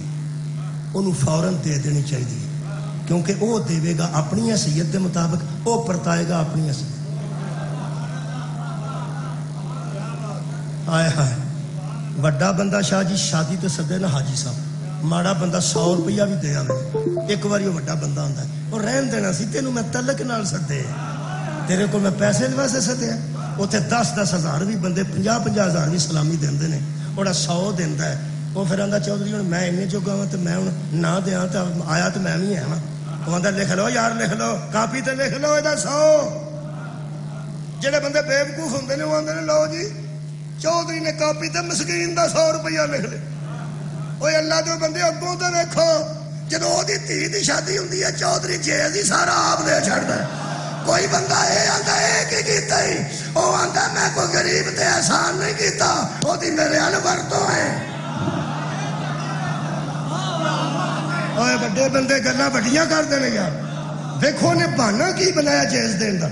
انہوں فوراً دے دینی چاہیے، کیونکہ وہ دے گا اپنی حیثیت کے مطابق، وہ پرتائے گا اپنی حیثیت۔ آئے ہائے وڈا بندہ شاہ جی شادی تے سدے نا حاجی صاحب، ماڑا بندہ 100 روپیہ بھی دے آئے، ایک باری وہ وڈا بندہ ہوتا ہے، وہ رہن دینا سی تینوں میں تلک نال سدے، تیرے کو میں پیسے واسطے سدے، اتنے 10-10 ہزار بھی بندے 50-50 ہزار بھی سلامی دے نے، وہ 100 دینا ہے، وہ پھر آتا چودھری ہوں میں اینے جوگا ہوں تو میں ہوں نہ دیا تو آیا تو میں بھی ہے نا، وہ آتا لکھ لو یار لکھ لو کاپی تے لکھ لو یہ 100۔ جہے بندے بےوقوف ہوتے ہیں وہ آتے لو جی چودھری نے کاپی تے مسکین دا 100 روپیہ لکھ لے۔ وہ اللہ دے بندے اگوں تو دیکھو جب وہ دھی دی شادی ہوتی ہے چودھری جیز ہی سارا آپ دے چھڑتا ہے، کوئی بندہ یہ آتا ہے کہ کیتا ہی وہ آتا میں کوئی غریب تے احسان نہیں کیتا، وہ دی میرے انور تو ہے۔ اوے بڑے بندے گلاں بڑیاں کرتے ہیں یار، دیکھو نے بہانا کی بنایا جیز دین دا،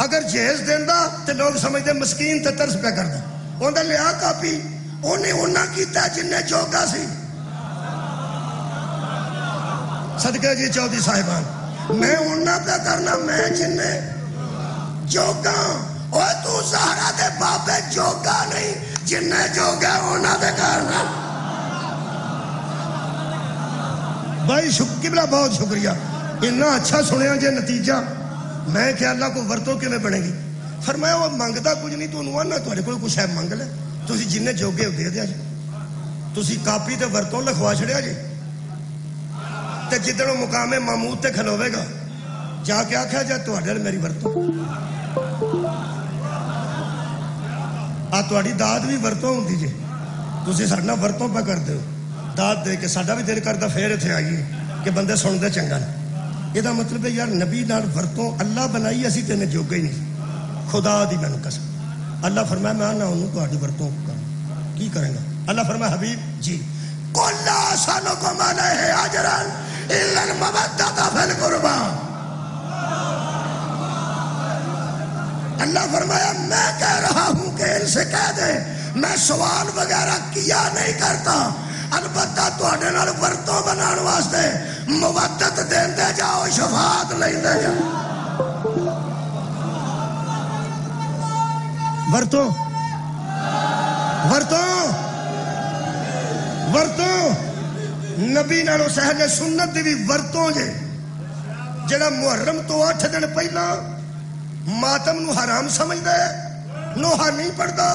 اگر جیز دینا تو لوگ سمجھتے مسکین تے ترس پہ کرتا، انہیں لیا کاپی انہیں انہاں کیتا جن نے جوگا سی۔ صدقے جی چودھری صاحبان میں انہاں پہ کرنا میں جن نے جوگا، اوہ تو زہرا دے بابے جوگا نہیں، جن نے جوگا انہاں پہ کرنا۔ بھائی قبلہ بہت شکریہ، اتنا اچھا سنیا جے نتیجہ، میں کہ اللہ کو ورتوں کے میں بنے گی، فرمایا وہ منگتا کچھ نہیں تو انہوں نے تھوڑے کوئی کچھ ہے منگ لے، تسی جنہیں جوگے ہو دے دیا جی، تسی کاپی تے ورتوں لکھوا چھڑیا جی، تے جدھر مقام محمود تے کھلوے گا جا کے آکھا جا تھوڑے میری ورتوں آ تھوڑی داد بھی ورتوں ہوندی جی، تسی سارنا ورتوں پہ کر دو داد دے کے ساڈا بھی دل کرتا پھر اتنے آئیے کہ بندے سن دے چنگا نہیں۔ یہ مطلب ہے یار نبی نال ورتوں اللہ بنائی اسی تینے جوگے ہی نہیں، خدا دی میں قسم۔ اللہ فرمایا میں نہ انہوں تہاڈی ورتوں کروں کی کریں گا؟ اللہ فرمایا حبیب جی قُلْ لَا أَسْأَلُكُمْ عَلَيْهِ أَجْرًا إِلَّا الْمَوَدَّةَ فِي الْقُرْبَىٰ، اللہ فرمایا میں کہہ رہا ہوں کہ ان سے کہہ دے میں سوال وغیرہ کیا نہیں کرتا، البتہ تواڈے نال ورتوں بنان واسطے مودت دیندے جاؤ، شفاعت لیندے جاؤ۔ ورتوں نبی نالوں اہل سنت دی بھی ورتوں جے، جڑا محرم تو 8 دن پہلا ماتم نو حرام سمجھدا ہے، نوحہ نہیں پڑھدا،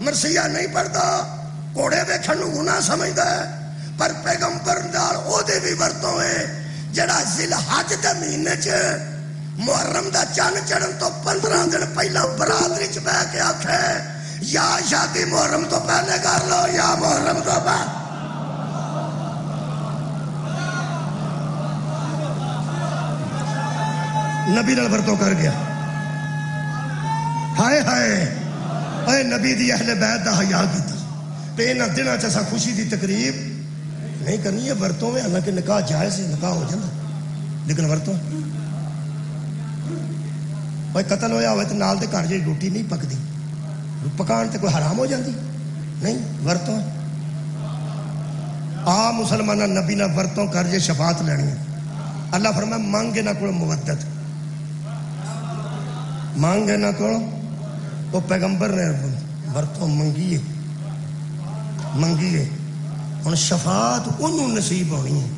مرثیہ نہیں پڑھدا، کوڑے ویکھن نو گناہ سمجھدا ہے، پر پیغمبر نال او دے بھی ورتوں ہے جڑا ذی الحج دے مہینے چ محرم دا چن چڑھن تو 15 دن پہلا برادری چ بیٹھ کے آکھے یا شادی محرم تو پہلے کر لو یا محرم تو بعد۔ نبی نال ورتوں کر گیا، ہائے ہائے اے نبی دی اہل بیت دا حیا کیتا تے انہاں دناں چ اساں خوشی دی تقریب نہیں کرنی ہے ورتوں میں، حالانکہ نکاح جائز ہے، نکاح ہو جاتا لیکن ورتوں کوئی قتل ہویا ہوئے تو نال دے گھر جی روٹی نہیں پکدی، پکان تے کوئی حرام ہو جاندی نہیں، ورتوں آ مسلمانہ نبی نہ ورتوں کر جے شفاعت لینی ہے۔ اللہ فرمایا مانگے نہ کوئی مودت، مانگے نہ کوئی، وہ پیغمبر نے ورتوں منگیے ہن شفاعت انہوں نصیب ہونی ہے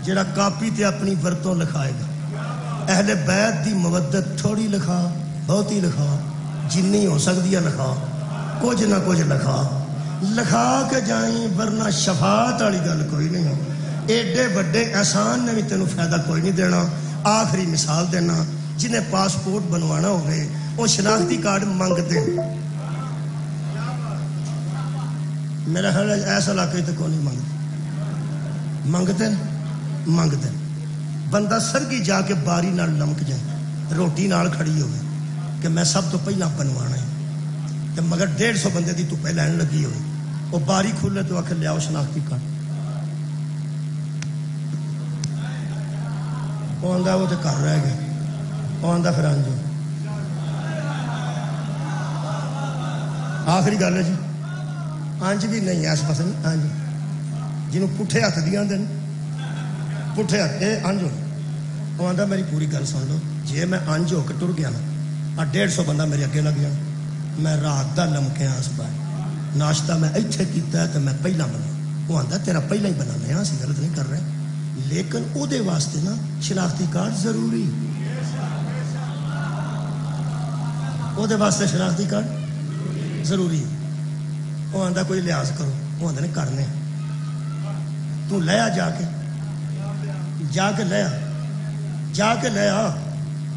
جڑا کاپی تے اپنی ورتوں لکھائے گا۔ اہل بیت دی مودت تھوڑی لکھا، بہتی لکھا، جنی ہو سکتی ہے لکھا، کچھ نہ کچھ لکھا کے جائیں، ورنہ شفاعت والی گل کوئی نہیں ہو۔ ایڈے بڑے احسان نے بھی تینوں فائدہ کوئی نہیں دینا۔ آخری مثال دینا، جنہیں پاسپورٹ بنوانا ہوئے وہ شناختی کارڈ منگ دیں، میرا خیال ہے ایسا علاقے تو کوئی نہیں منگتے بندہ سرگی جا کے باری نال لمک جائے، روٹی نال کھڑی ہوئے کہ میں سب تو پہلا بنوانا ہے، مگر 150 بندے دی تو پہلے لگی ہوئی، وہ باری کھولے تو آخر لیاؤ شناختی کارڈ، وہ آندا وہ تو کر رہ گیا، وہ آندا پھر آنجو آخری گل ہے جی، انج بھی نہیں اس پاس نہیں، انج جنہوں پٹھے ہاتھ دیا آدھے پٹھے ہاتھ انج ہو، وہ آندا میری پوری گل سن لو، جی میں انج ہو کے ٹر گیا نا 150 بندہ میرے اگے لگ گیا، میں رات دا لمکیا اس بار ناشتہ میں ایتھے کیتا ہے تو میں پہلا بنا، وہ آندا تیرا پہلا ہی بنانے ہیں، اسی غلط نہیں کر رہے، لیکن او دے واسطے نا شناختی کارڈ ضروری، او دے واسطے شناختی کارڈ ضروری، وہ آندا کوئی لحاظ کرو، وہ آندے نے کرنے، تو لیا جا کے لیا،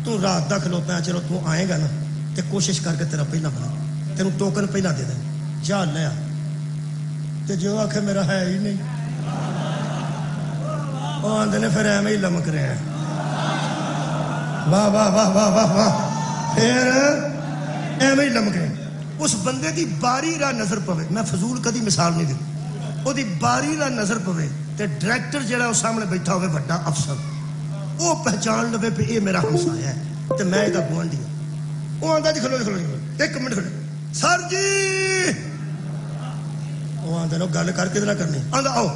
تو رات دا کھلوتا ہے، چلو تو آئے گا نا تے کوشش کر کے تیرا پہلا بنا، تینوں ٹوکن پہلا دے دیں، جا لیا، تے جو آکھے میرا ہے ہی نہیں، وہ آندے نے پھر ایویں ہی لمک رہے ہیں، واہ واہ واہ واہ واہ واہ، پھر ایویں ہی لمک رہے ہیں۔ اس بندے دی باری راہ نظر پوے، میں فضول کدی مثال نہیں دیتی، وہ دی باری راہ نظر پوے تے ڈائریکٹر جڑا اس سامنے بیٹھا ہوئے بڑا افسر، وہ پہچان لوے پہ یہ میرا ہمسایہ ہے تے میں یہ گوانڈی ہوں، وہ آندا جی کھلو ایک منٹ کھلو سر جی، وہ آندا گل کر کے نہ کرنی، آندا آؤ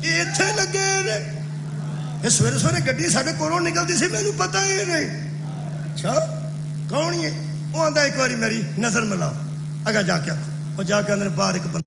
ایتھے لگے نے، یہ سویرے سویرے گڈی ساڈے کولوں نکلتی سی، مینوں پتہ ہی نہیں، اچھا کون ہے؟ وہ آندا ایک باری میری نظر ملاؤ، اگر جا کے وہ جا کے اندر باہر ایک بندہ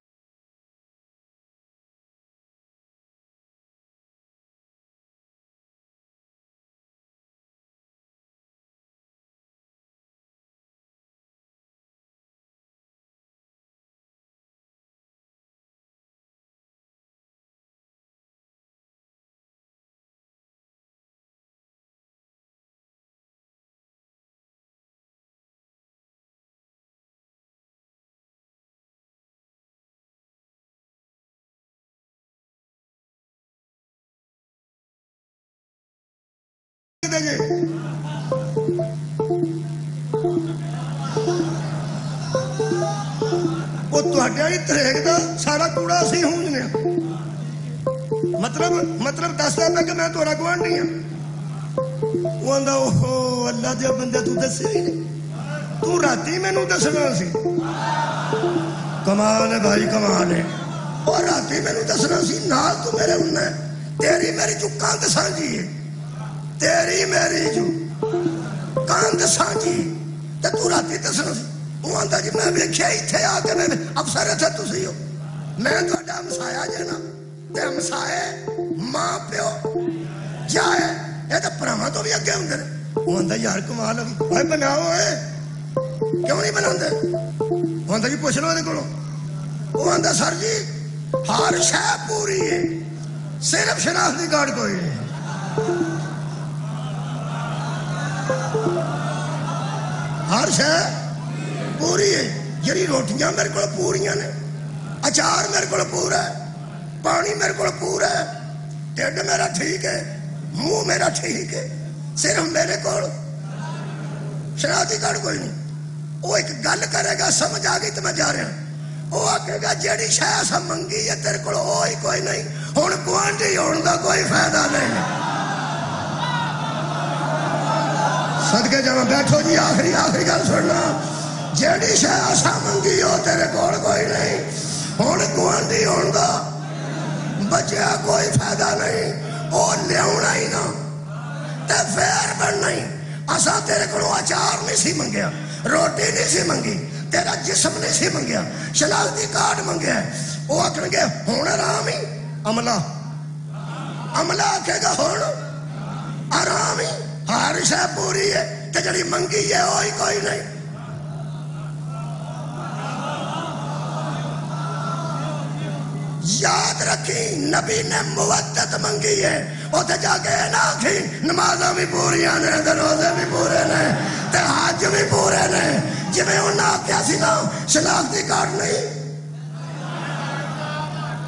وہ تریک دا سارا کوڑا اسی ہونجنے، مطلب دستا پہ کہ میں تھوڑا گوانڈی ہوں، وہ آندا اوہ اللہ دے بندے تو دسیا ہی نہیں، تو راتی مینوں دسنا سی۔ کمال ہے بھائی کمال ہے، اور راتی مینوں دسنا سی نال تو میرے ہن تیری میری جو کاند سانجی ہے، تیری میری جو کاند سانجی تے تو راتی دسنا سی۔ وہ آندا جی میں ویکھیا ایتھے آ کے میں افسر اتھے تسی ہو، میں تہاڈا ہمسایا جے نا، تے ہمسائے ماں پیو جائے یہ تو پراواں تو بھی اگے ہوندے نے۔ وہ آندا یار کمال ہے بناؤ اے کیوں نہیں بناندے؟ وہ آندا جی پوچھ لو یہ کولوں۔ وہ آندا سر جی ہر شے پوری ہے صرف شناختی کارڈ کوئی نہیں۔ ہر شے پوری ہے، جڑی روٹیاں میرے کو پوریاں نے، اچار میرے کو پورا ہے، پانی میرے کو پورا ہے، ٹھڈ میرا ٹھیک ہے، منہ میرا ٹھیک ہے، صرف میرے کو شناختی کارڈ کوئی نہیں۔ وہ ایک گل کرے گا سمجھ آ گئی تو میں جا رہا ہوں، وہ آکے گا جیڑی شے اساں منگی ہے تیرے کو ہوئی کوئی نہیں، ہن گوانڈی ہون دا کوئی فائدہ نہیں۔ صدقے جاواں بیٹھو جی، آخری گل سننا، جیڑی شے اساں منگی ہو تیرے کول کوئی نہیں، ہن گوانڈی ہون دا بچیا کوئی فائدہ نہیں، وہ لیاونا ہی نہ تے فیر بننا ہی۔ اساں تیرے کولوں اچار نہیں سی منگیا، روٹی نہیں سی منگی، تیرا جسم نہیں سی منگیا، شناختی کارڈ منگیا۔ وہ آکھن گے ہن آرام ہی، عملہ آکھے گا ہن آرام ہی، ہر شے پوری ہے تے جڑی منگی ہے وہی کوئی نہیں۔ یاد رکھی نبی نے مودت منگی ہے، اتنے جا کے نہ آکھی نمازاں بھی پوریاں نے تے روزے بھی پورے نے تے حج بھی پورے نے، جویں انہاں آکھیا سی نا شناختی کارڈ نہیں،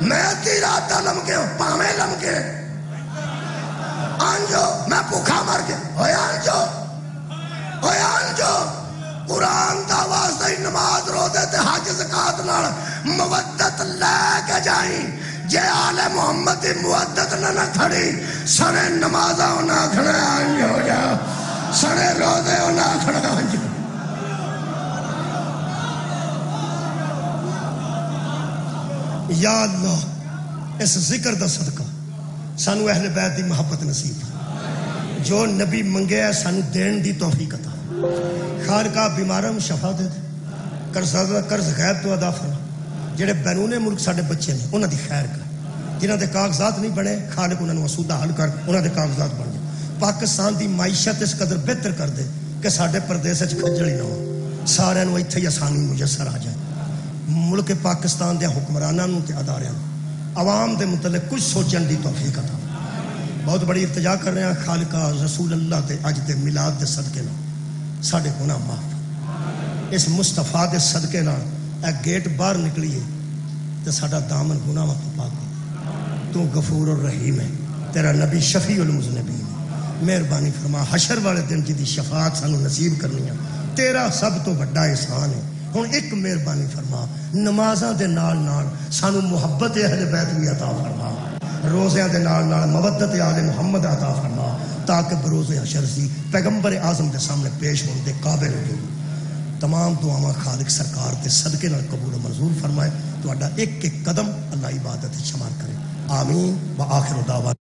میں ادھی رات دا لمکے پاویں لمکے آنجو میں بھوکا مر گیا ہوئے آنجو قرآن دا واسطے نماز روزے تے حج زکات نال مودت لے کے جائیں، جے آل محمد دی مودت نہ کھڑی سنے نمازاں انہاں آکھنا انج ہو جا، سنے روزے انہاں آکھنا انج۔ یا اللہ اس ذکر دا صدقہ سانو اہل بیت دی محبت نصیب، جو نبی منگے ہے سانو دین دی توفیق عطا، خارقاہ بیماراں نوں شفا دے دے، قرض غیب تو ادا فرما، جڑے بیرون ملک ساڈے بچے نے انہاں دی خیر کر، جنہاں دے کاغذات نہیں بنے خالق انہاں نوں اسودہ حل کر، انہاں دے کاغذات بن جائے، پاکستان دی معیشت اس قدر بہتر کر دے کہ ساڈے پردیس وچ کھجل ہی نہ ہو، سارے نوں ایتھے ہی آسانی میسر آ جائے۔ ملک پاکستان دے حکمراناں نوں تے اداریاں عوام دے متعلق کچھ سوچن دی توفیق عطا۔ بہت بڑی التجا کر رہے ہیں خالقہ رسول اللہ تے اج دے میلاد دے صدقے نال ساڈے گناہ معاف، اس مصطفیٰ دے صدقے نال اے گیٹ باہر نکلی ہے تے ساڈا دامن گناہاں تو پاک ہے، تو غفور الرحیم ہے، تیرا نبی شفیع المذنبین ہے، مہربانی فرما حشر والے دن جی دی شفاعت سانو نصیب کرنی ہے، تیرا سب تو بڑا احسان ہے۔ ہن ایک مہربانی فرما نمازاں دے نال نال سانو محبت اہل بیت بھی عطا فرما، روزیاں دے نال نال مودت آل محمد عطا فرما، تاکہ بروز حشر سی پیغمبر اعظم دے سامنے پیش ہونے دے قابل ہو گئی۔ تمام دعاواں خالق سرکار دے صدقے نال قبول و منظور فرمائے، تہاڈا ایک ایک قدم اللہ عبادت شمار کرے، آمین۔ وآخر دعوانا